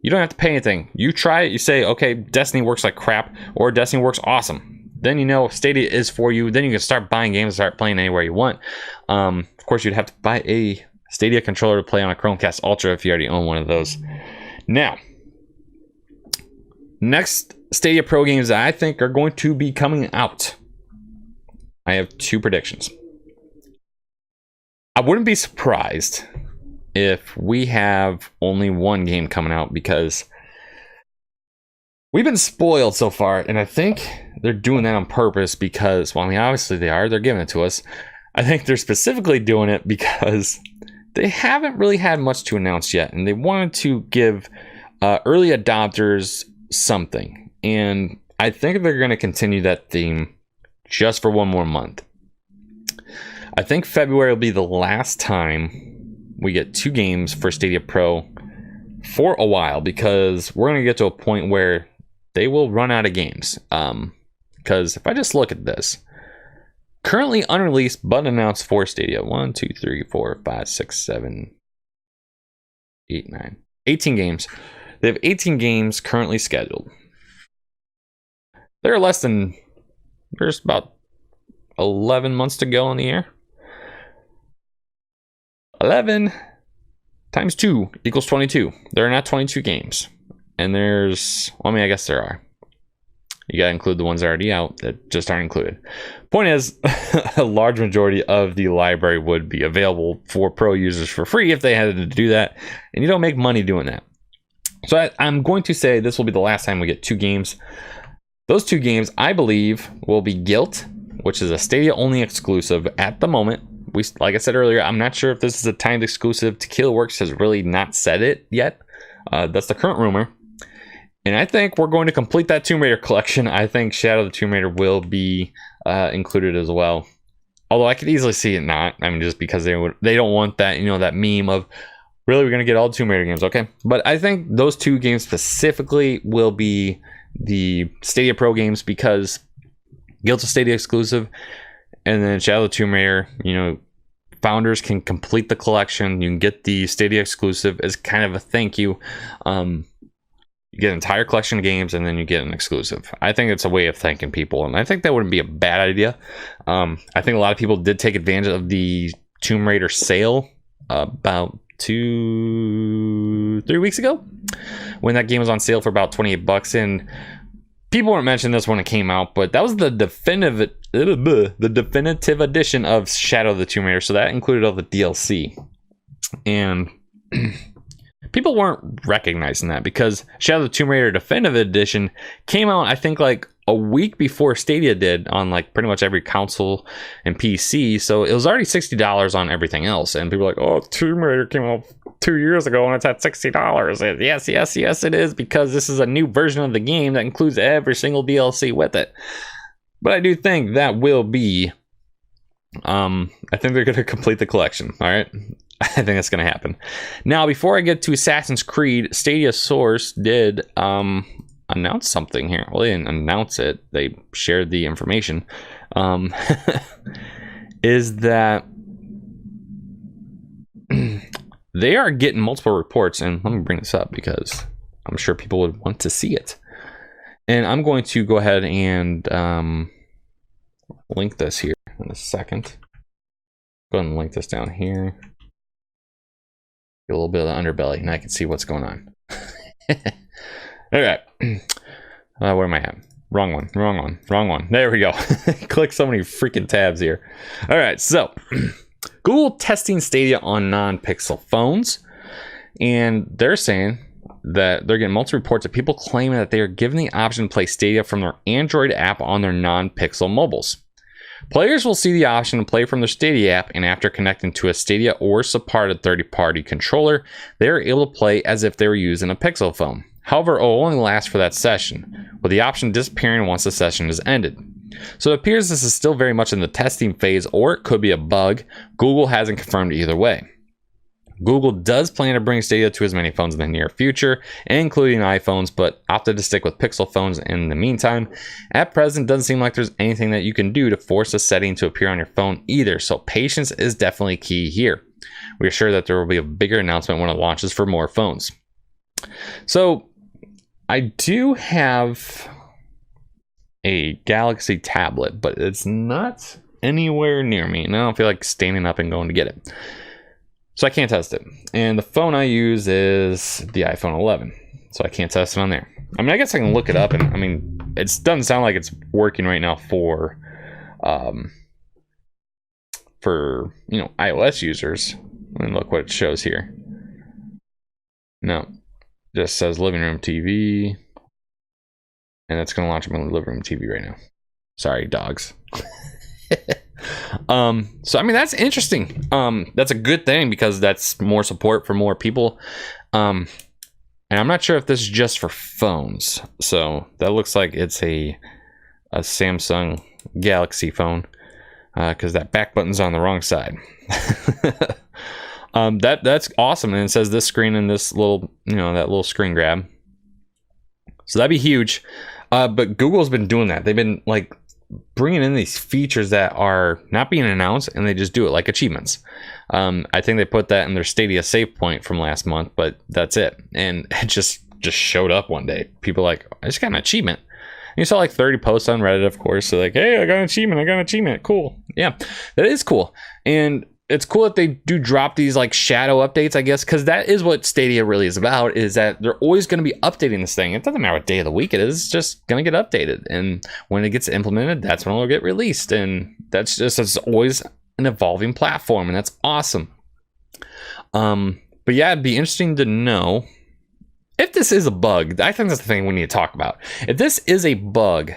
you don't have to pay anything. You try it, you say, okay, Destiny works like crap, or Destiny works awesome. Then you know Stadia is for you. Then you can start buying games and start playing anywhere you want. Of course, you'd have to buy a Stadia controller to play on a Chromecast Ultra if you already own one of those. Now, next Stadia Pro games that I think are going to be coming out. I have 2 predictions. I wouldn't be surprised if we have only one game coming out, because we've been spoiled so far, and I think they're doing that on purpose because, well, I mean, obviously they are. They're giving it to us. I think they're specifically doing it because they haven't really had much to announce yet, and they wanted to give early adopters something. And I think they're going to continue that theme just for one more month. I think February will be the last time we get 2 games for Stadia Pro for a while, because we're going to get to a point where they will run out of games. Because if I just look at this, currently unreleased but announced for Stadia, 1, 2, 3, 4, 5, 6, 7, 8, 9, 18 games. They have 18 games currently scheduled. There's about 11 months to go on the air. 11 times 2 equals 22. There are not 22 games. And there's, well, I mean, I guess there are. You gotta include the ones already out that just aren't included. Point is, a large majority of the library would be available for pro users for free if they had to do that. And you don't make money doing that. So I'm going to say this will be the last time we get 2 games. Those 2 games, I believe, will be Guilt, which is a Stadia-only exclusive at the moment. Like I said earlier, I'm not sure if this is a timed exclusive. Tequila Works has really not said it yet. That's the current rumor. And I think we're going to complete that Tomb Raider collection. I think Shadow of the Tomb Raider will be included as well. Although I could easily see it not. I mean, just because they don't want that, that meme of, really, we're going to get all Tomb Raider games, okay? But I think those two games specifically will be the Stadia Pro games, because Guild of Stadia exclusive, and then Shadow of the Tomb Raider, founders can complete the collection. You can get the Stadia exclusive as kind of a thank you. You get an entire collection of games, and then you get an exclusive. I think it's a way of thanking people, and I think that wouldn't be a bad idea. I think a lot of people did take advantage of the Tomb Raider sale about 2-3 weeks ago, when that game was on sale for about $28, and people weren't mentioning this when it came out, but that was the definitive edition of Shadow of the Tomb Raider, so that included all the DLC, and people weren't recognizing that, because Shadow of the Tomb Raider Definitive Edition came out, I think, like a week before Stadia did on like pretty much every console and PC. So it was already $60 on everything else. And people were like, oh, Tomb Raider came out 2 years ago and it's at $60. And yes, it is, because this is a new version of the game that includes every single DLC with it. But I do think that will be, I think they're going to complete the collection. All right. I think that's going to happen. Now, before I get to Assassin's Creed, Stadia Source did announce something here. Well, they didn't announce it. They shared the information. Is that they are getting multiple reports. And let me bring this up because I'm sure people would want to see it. And I'm going to go ahead and link this here in a second. Go ahead and link this down here. Get a little bit of the underbelly, and I can see what's going on. All right. Where am I at? Wrong one. There we go. Click so many freaking tabs here. All right. So, Google testing Stadia on non-Pixel phones. And they're saying that they're getting multiple reports of people claiming that they are given the option to play Stadia from their Android app on their non-Pixel mobiles. Players will see the option to play from their Stadia app, and after connecting to a Stadia or supported third-party controller, they are able to play as if they were using a Pixel phone. However, it will only last for that session, with the option disappearing once the session is ended. So it appears this is still very much in the testing phase, or it could be a bug. Google hasn't confirmed either way. Google does plan to bring Stadia to as many phones in the near future, including iPhones, but opted to stick with Pixel phones in the meantime. At present, doesn't seem like there's anything that you can do to force a setting to appear on your phone either, so patience is definitely key here. We are sure that there will be a bigger announcement when it launches for more phones. So, I do have a Galaxy tablet, but it's not anywhere near me, and I don't feel like standing up and going to get it. So I can't test it. And the phone I use is the iPhone 11. So I can't test it on there. I mean, I guess I can look it up. And I mean, it doesn't sound like it's working right now for iOS users. Let me look what it shows here. No, it just says living room TV. And it's going to launch my living room TV right now. Sorry, dogs. So I mean, that's interesting. That's a good thing, because that's more support for more people. And I'm not sure if this is just for phones. So that looks like it's a Samsung Galaxy phone, because that back button's on the wrong side. That's awesome. And it says this screen and this little, that little screen grab. So that'd be huge. But Google's been doing that. They've been like bringing in these features that are not being announced, and they just do it, like achievements. I think they put that in their Stadia save point from last month, but that's it. And it just showed up one day. People are like, I just got an achievement. And you saw like 30 posts on Reddit, of course. So like, hey, I got an achievement. Cool. Yeah, that is cool. And it's cool that they do drop these like shadow updates, I guess, because that is what Stadia really is about, is that they're always going to be updating this thing. It doesn't matter what day of the week it is, it's just going to get updated. And when it gets implemented, that's when it'll get released. And it's always an evolving platform, and that's awesome. But yeah, it'd be interesting to know if this is a bug. I think that's the thing we need to talk about. If this is a bug,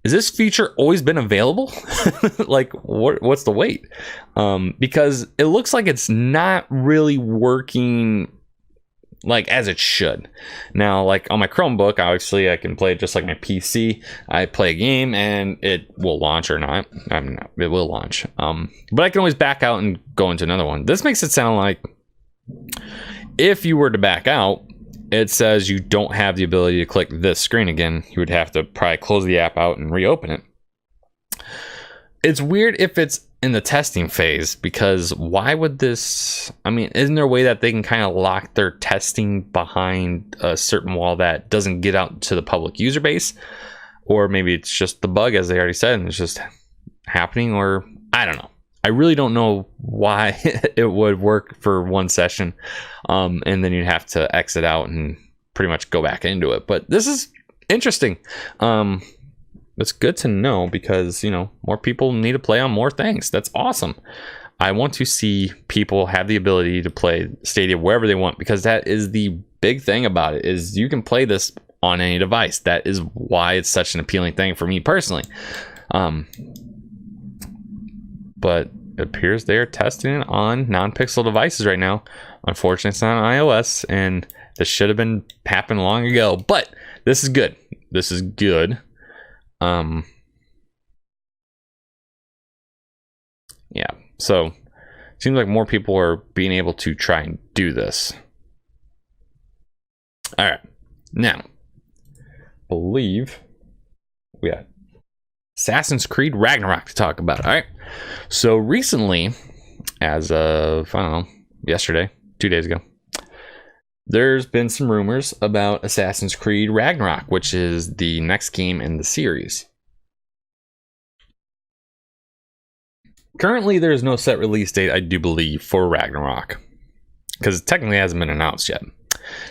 has this feature always been available? Like, what's the wait? Because it looks like it's not really working like as it should. Now, like on my Chromebook, obviously I can play it just like my PC. I play a game and it will launch or not. I mean, it will launch. But I can always back out and go into another one. This makes it sound like if you were to back out, it says you don't have the ability to click this screen again. You would have to probably close the app out and reopen it. It's weird if it's in the testing phase, because why would this, I mean, isn't there a way that they can kind of lock their testing behind a certain wall that doesn't get out to the public user base? Or maybe it's just the bug, as they already said, and it's just happening, or I don't know. I really don't know why it would work for one session, and then you'd have to exit out and pretty much go back into it. But this is interesting. It's good to know, because, you know, more people need to play on more things. That's awesome. I want to see people have the ability to play Stadia wherever they want, because that is the big thing about it, is you can play this on any device. That is why it's such an appealing thing for me personally. But it appears they are testing it on non-pixel devices right now. Unfortunately, it's not on iOS, and this should have been happening long ago. But this is good. This is good. Yeah, so it seems like more people are being able to try and do this. All right, now believe we got Assassin's Creed Ragnarok to talk about. All right, so recently, as of, I don't know, yesterday, 2 days ago, there's been some rumors about Assassin's Creed Ragnarok, which is the next game in the series. Currently, there's no set release date, I do believe, for Ragnarok, because it technically hasn't been announced yet.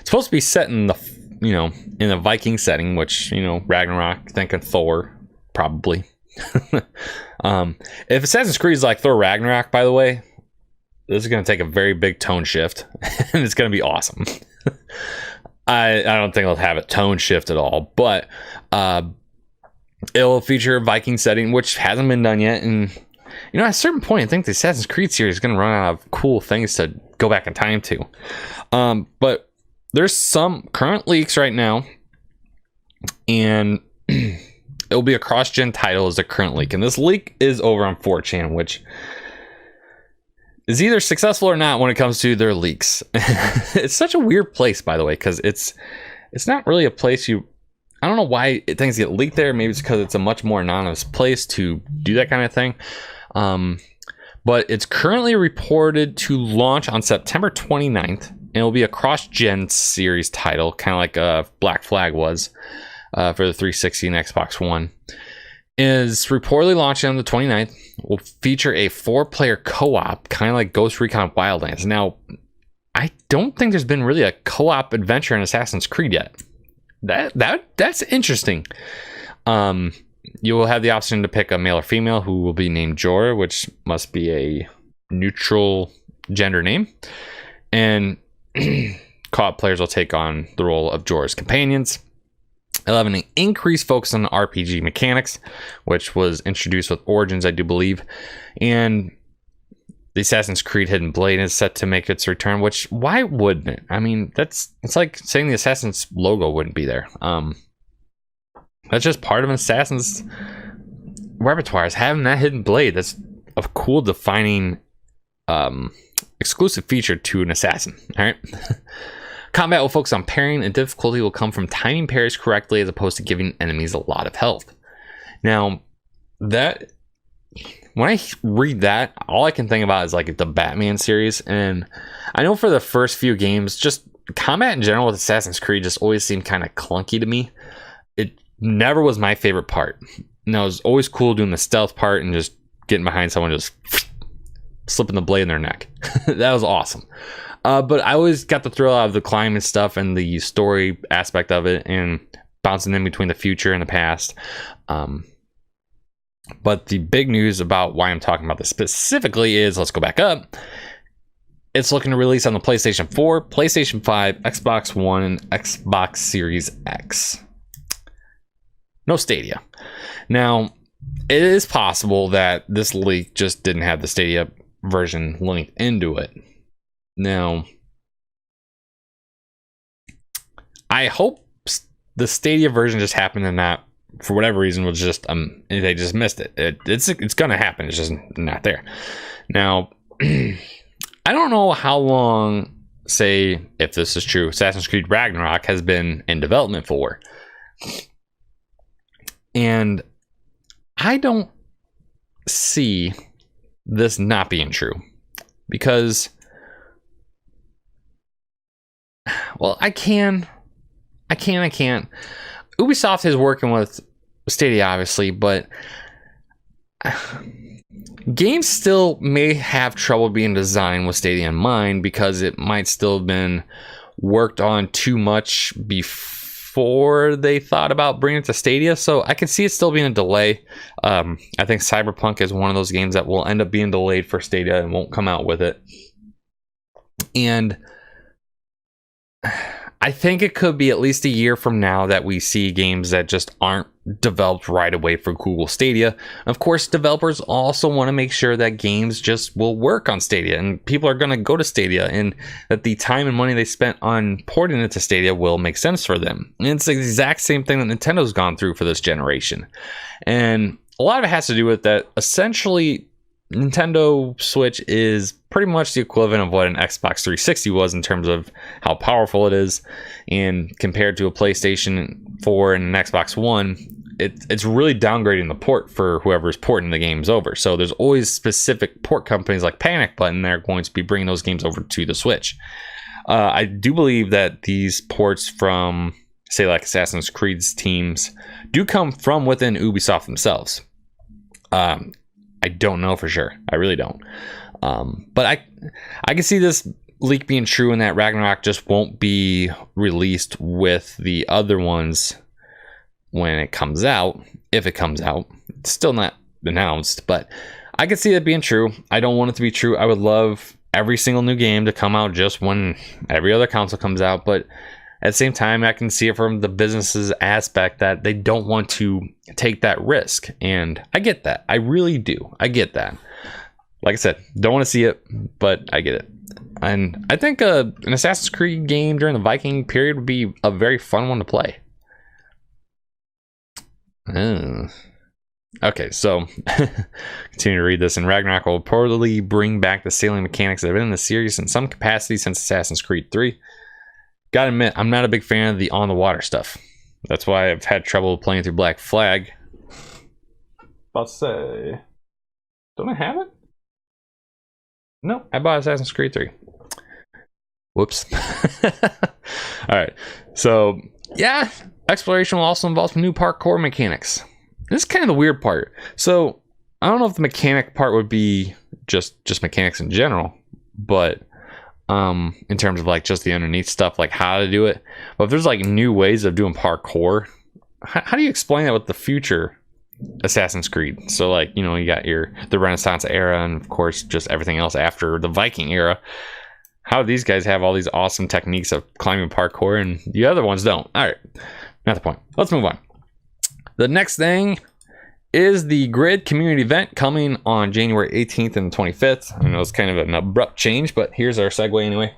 It's supposed to be set in the, you know, in a Viking setting, which, you know, Ragnarok, thinking Thor, probably. If Assassin's Creed is like Thor Ragnarok, by the way, this is going to take a very big tone shift, and it's going to be awesome. I don't think it'll have a tone shift at all, but it'll feature a Viking setting, which hasn't been done yet. And, you know, at a certain point, I think the Assassin's Creed series is going to run out of cool things to go back in time to. But there's some current leaks right now, and it'll be a cross-gen title as a current leak. And this leak is over on 4chan, which is either successful or not when it comes to their leaks. It's such a weird place, by the way, because it's not really a place I don't know why things get leaked there. Maybe it's because it's a much more anonymous place to do that kind of thing. But it's currently reported to launch on September 29th, and it'll be a cross-gen series title, kind of like Black Flag was for the 360 and Xbox One. Is reportedly launching on the 29th. Will feature a 4-player co-op, kind of like Ghost Recon Wildlands. Now, I don't think there's been really a co-op adventure in Assassin's Creed yet. That's interesting. You will have the option to pick a male or female, who will be named Jor, which must be a neutral gender name. And co-op players will take on the role of Jor's companions. It'll have an increased focus on RPG mechanics, which was introduced with Origins, I do believe. And the Assassin's Creed Hidden Blade is set to make its return, which, why wouldn't it? I mean, it's like saying the Assassin's logo wouldn't be there. That's just part of an Assassin's repertoire, is having that Hidden Blade. That's a cool defining exclusive feature to an Assassin. All right. Combat will focus on parrying, and difficulty will come from timing parries correctly as opposed to giving enemies a lot of health. Now, that, when I read that, all I can think about is like the Batman series. And I know for the first few games, just combat in general with Assassin's Creed just always seemed kind of clunky to me. It never was my favorite part. Now, it was always cool doing the stealth part and just getting behind someone, just slipping the blade in their neck. That was awesome. But I always got the thrill out of the climbing stuff and the story aspect of it, and bouncing in between the future and the past. But the big news about why I'm talking about this specifically is, let's go back up. It's looking to release on the PlayStation 4, PlayStation 5, Xbox One, and Xbox Series X. No Stadia. Now, it is possible that this leak just didn't have the Stadia version linked into it. Now, I hope the Stadia version just happened and not, for whatever reason, was just they just missed it. It's gonna happen. It's just not there. Now, I don't know how long, say, if this is true, Assassin's Creed Ragnarok has been in development for. And I don't see this not being true. Because, well, I can't. Ubisoft is working with Stadia, obviously, but games still may have trouble being designed with Stadia in mind because it might still have been worked on too much before they thought about bringing it to Stadia. So I can see it still being a delay. I think Cyberpunk is one of those games that will end up being delayed for Stadia and won't come out with it. And I think it could be at least a year from now that we see games that just aren't developed right away for Google Stadia. Of course, developers also want to make sure that games just will work on Stadia and people are going to go to Stadia, and that the time and money they spent on porting it to Stadia will make sense for them. And it's the exact same thing that Nintendo's gone through for this generation. And a lot of it has to do with that essentially Nintendo Switch is pretty much the equivalent of what an Xbox 360 was in terms of how powerful it is, and compared to a PlayStation 4 and an Xbox One, it's really downgrading the port for whoever's porting the games over. So there's always specific port companies like Panic Button that are going to be bringing those games over to the Switch. I do believe that these ports from, say, like Assassin's Creed's teams do come from within Ubisoft themselves. I don't know for sure. I really don't. But I can see this leak being true, and that Ragnarok just won't be released with the other ones when it comes out. If it comes out, it's still not announced, but I can see it being true. I don't want it to be true. I would love every single new game to come out just when every other console comes out, but at the same time, I can see it from the business's aspect that they don't want to take that risk. And I get that. I really do. I get that. Like I said, don't want to see it, but I get it. And I think an Assassin's Creed game during the Viking period would be a very fun one to play. Okay, so continue to read this. And Ragnarok will reportedly bring back the sailing mechanics that have been in the series in some capacity since Assassin's Creed 3. Gotta admit, I'm not a big fan of the on the water stuff. That's why I've had trouble playing through Black Flag. About to say, don't I have it? No, I bought Assassin's Creed 3. Whoops. Alright, so yeah, exploration will also involve some new parkour mechanics. This is kind of the weird part. So I don't know if the mechanic part would be just mechanics in general, but in terms of like just the underneath stuff, like how to do it. But if there's like new ways of doing parkour, how do you explain that with the future Assassin's Creed? So like, you know, you got the Renaissance era, and of course just everything else after the Viking era. How do these guys have all these awesome techniques of climbing parkour and the other ones don't? All right, not the point. Let's move on. The next thing is the Grid community event coming on January 18th and 25th. I know it's kind of an abrupt change, but here's our segue anyway.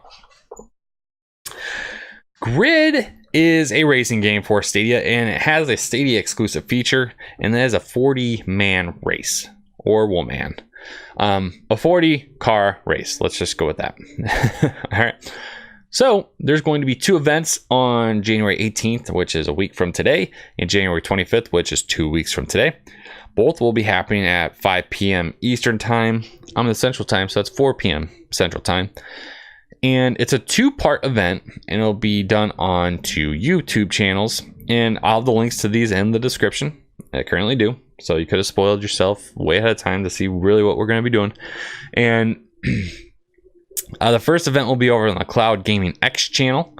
Grid is a racing game for Stadia, and it has a Stadia exclusive feature, and that is a 40-man race, or woman. A 40 car race. Let's just go with that. All right. So there's going to be two events on January 18th, which is a week from today, and January 25th, which is 2 weeks from today. Both will be happening at 5 p.m. Eastern time. I'm in the Central time, so that's 4 p.m. Central time. And it's a two-part event, and it'll be done on two YouTube channels. And I'll have the links to these in the description. I currently do. So you could have spoiled yourself way ahead of time to see really what we're going to be doing. And the first event will be over on the Cloud Gaming X channel,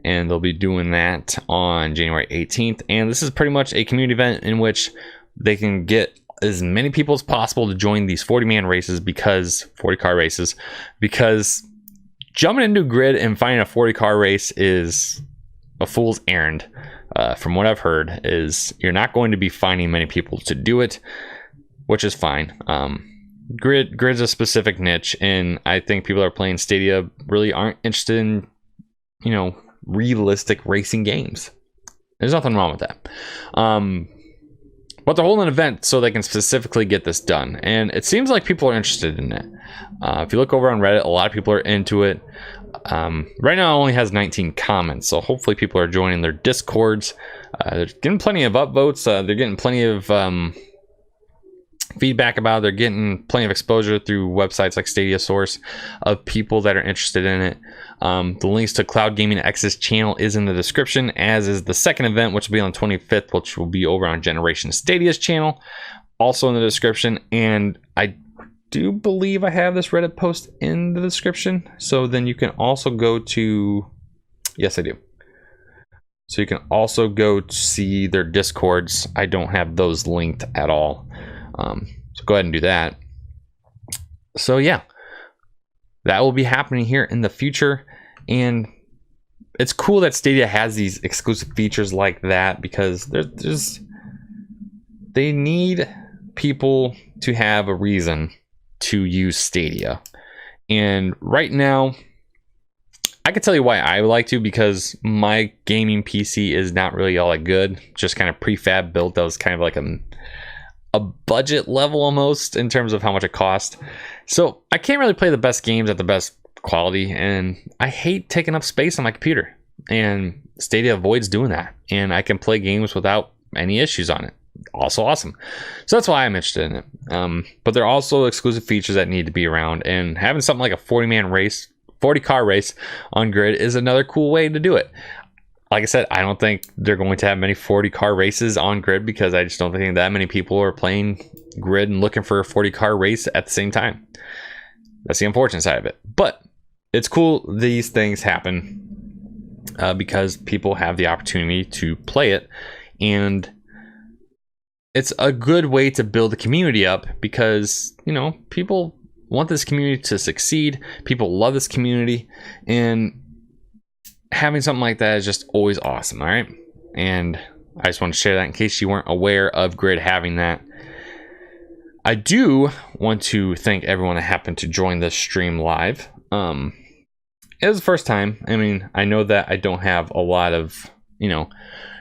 and they'll be doing that on January 18th. And this is pretty much a community event in which they can get as many people as possible to join these 40-man races, 40-car races, because jumping into Grid and finding a 40-car race is a fool's errand. From what I've heard, is you're not going to be finding many people to do it, which is fine. Grid's a specific niche, and I think people that are playing Stadia really aren't interested in, realistic racing games. There's nothing wrong with that. But they're holding an event so they can specifically get this done. And it seems like people are interested in it. If you look over on Reddit, a lot of people are into it. Right now it only has 19 comments, so hopefully people are joining their Discords. They're getting plenty of upvotes. They're getting plenty of feedback about it. They're getting plenty of exposure through websites like Stadia Source of people that are interested in it. The links to Cloud Gaming X's channel is in the description, as is the second event, which will be on 25th, which will be over on Generation Stadia's channel, also in the description. And I do believe I have this Reddit post in the description, so then you can also go to, yes I do, so you can also go to see their Discords. I don't have those linked at all, so go ahead and do that. So yeah, that will be happening here in the future, and it's cool that Stadia has these exclusive features like that, because they need people to have a reason to use Stadia. And right now, I can tell you why I like to, because my gaming PC is not really all that good, just kind of prefab built. That was kind of like a budget level almost in terms of how much it cost. So I can't really play the best games at the best quality, and I hate taking up space on my computer, and Stadia avoids doing that, and I can play games without any issues on it. Also awesome. So that's why I'm interested in it. But there are also exclusive features that need to be around, and having something like a 40 car race on Grid is another cool way to do it. Like I said, I don't think they're going to have many 40 car races on Grid, because I just don't think that many people are playing Grid and looking for a 40 car race at the same time. That's the unfortunate side of it. But it's cool these things happen because people have the opportunity to play it, and it's a good way to build a community up, because, you know, people want this community to succeed. People love this community, and having something like that is just always awesome. All right. And I just want to share that in case you weren't aware of Grid having that. I do want to thank everyone that happened to join this stream live. It was the first time. I mean, I know that I don't have a lot of, you know,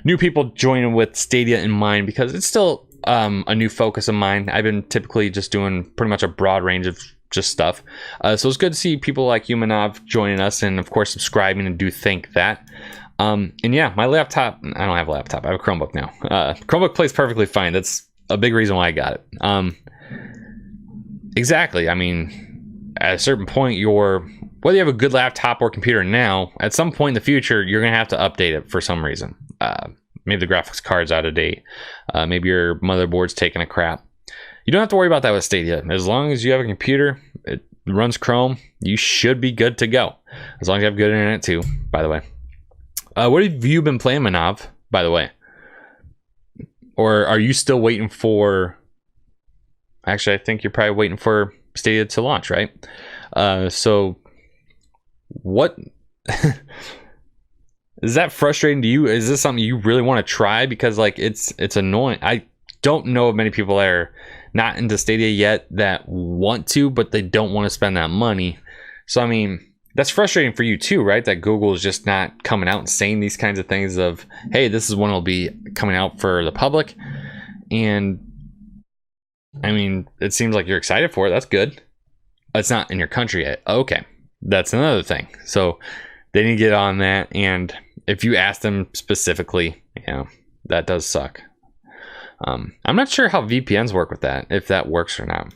new people joining with Stadia in mind, because it's still a new focus of mine. I've been typically just doing pretty much a broad range of just stuff. So it's good to see people like Humanov joining us, and of course subscribing, and do thank that. And yeah, my laptop, I don't have a laptop, I have a Chromebook now. Chromebook plays perfectly fine. That's a big reason why I got it. Exactly. I mean, at a certain point, whether you have a good laptop or computer now, at some point in the future, you're going to have to update it for some reason. Maybe the graphics card's out of date. Maybe your motherboard's taking a crap. You don't have to worry about that with Stadia. As long as you have a computer, it runs Chrome, you should be good to go. As long as you have good internet too, by the way. What have you been playing, Manav, by the way? Or are you still waiting for... Actually, I think you're probably waiting for Stadia to launch, right? So what... Is that frustrating to you? Is this something you really want to try? Because like it's annoying. I don't know of many people that are not into Stadia yet that want to, but they don't want to spend that money. So I mean, that's frustrating for you too, right? That Google is just not coming out and saying these kinds of things of, hey, this is when it'll be coming out for the public. And I mean, it seems like you're excited for it. That's good. It's not in your country yet. Okay, that's another thing. So they need to get on that. And if you ask them specifically, you know, that does suck. I'm not sure how VPNs work with that, if that works or not.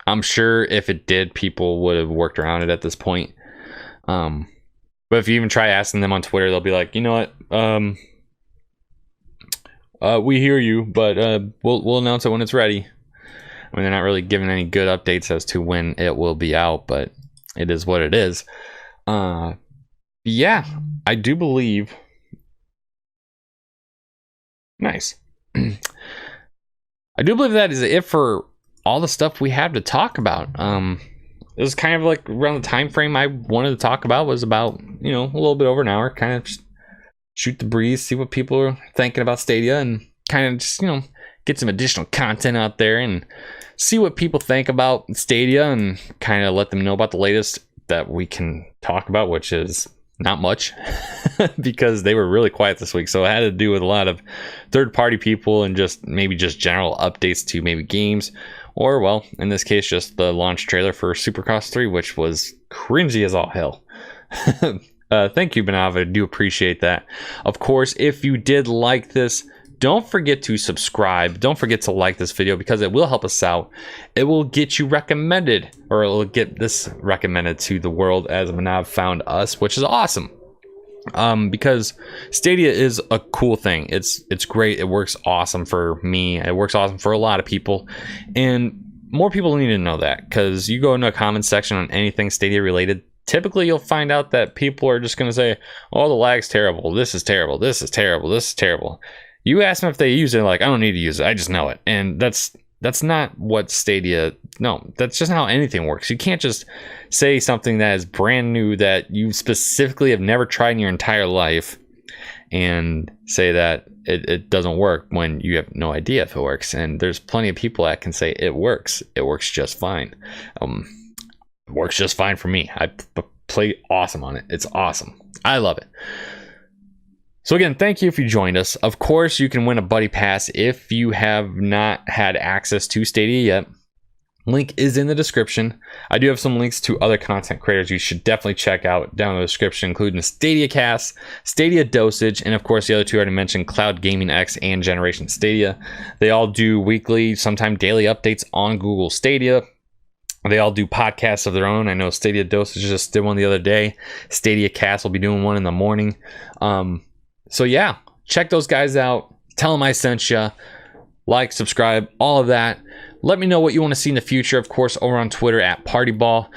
I'm sure if it did, people would have worked around it at this point. But if you even try asking them on Twitter, they'll be like, you know what, we hear you, but we'll announce it when it's ready. I mean, they're not really giving any good updates as to when it will be out, but it is what it is. Yeah, I do believe. Nice. I do believe that is it for all the stuff we have to talk about. It was kind of like around the time frame I wanted to talk about, was about, you know, a little bit over an hour. Kind of just shoot the breeze, see what people are thinking about Stadia, and kind of just, you know, get some additional content out there and see what people think about Stadia, and kind of let them know about the latest that we can talk about, which is not much because they were really quiet this week. So it had to do with a lot of third-party people and just general updates to maybe games, or, well, in this case, just the launch trailer for Supercross 3, which was cringy as all hell. Thank you, Banav. I do appreciate that. Of course, if you did like this, don't forget to subscribe. Don't forget to like this video because it will help us out. It will get you recommended, or it will get this recommended to the world as Manav found us, which is awesome. Because Stadia is a cool thing. It's great. It works awesome for me. It works awesome for a lot of people, and more people need to know that, because you go into a comment section on anything Stadia related, typically you'll find out that people are just going to say, oh, the lag's terrible, this is terrible, this is terrible, this is terrible. You ask them if they use it, like, I don't need to use it, I just know it. And that's not what Stadia, no, that's just not how anything works. You can't just say something that is brand new that you specifically have never tried in your entire life and say that it doesn't work when you have no idea if it works. And there's plenty of people that can say it works just fine. It works just fine for me. I play awesome on it. It's awesome. I love it. So again, thank you if you joined us. Of course, you can win a buddy pass if you have not had access to Stadia yet. Link is in the description. I do have some links to other content creators you should definitely check out down in the description, including the Stadia Cast, Stadia Dosage, and of course the other two I already mentioned, Cloud Gaming X and Generation Stadia. They all do weekly, sometime daily updates on Google Stadia. They all do podcasts of their own. I know Stadia Dosage just did one the other day. Stadia Cast will be doing one in the morning. So yeah, check those guys out. Tell them I sent you. Like, subscribe, all of that. Let me know what you want to see in the future. Of course, over on Twitter at PartyBall.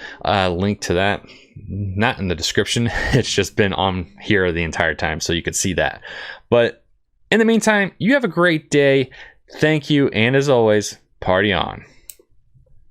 Link to that, not in the description. It's just been on here the entire time, so you could see that. But in the meantime, you have a great day. Thank you, and as always, party on.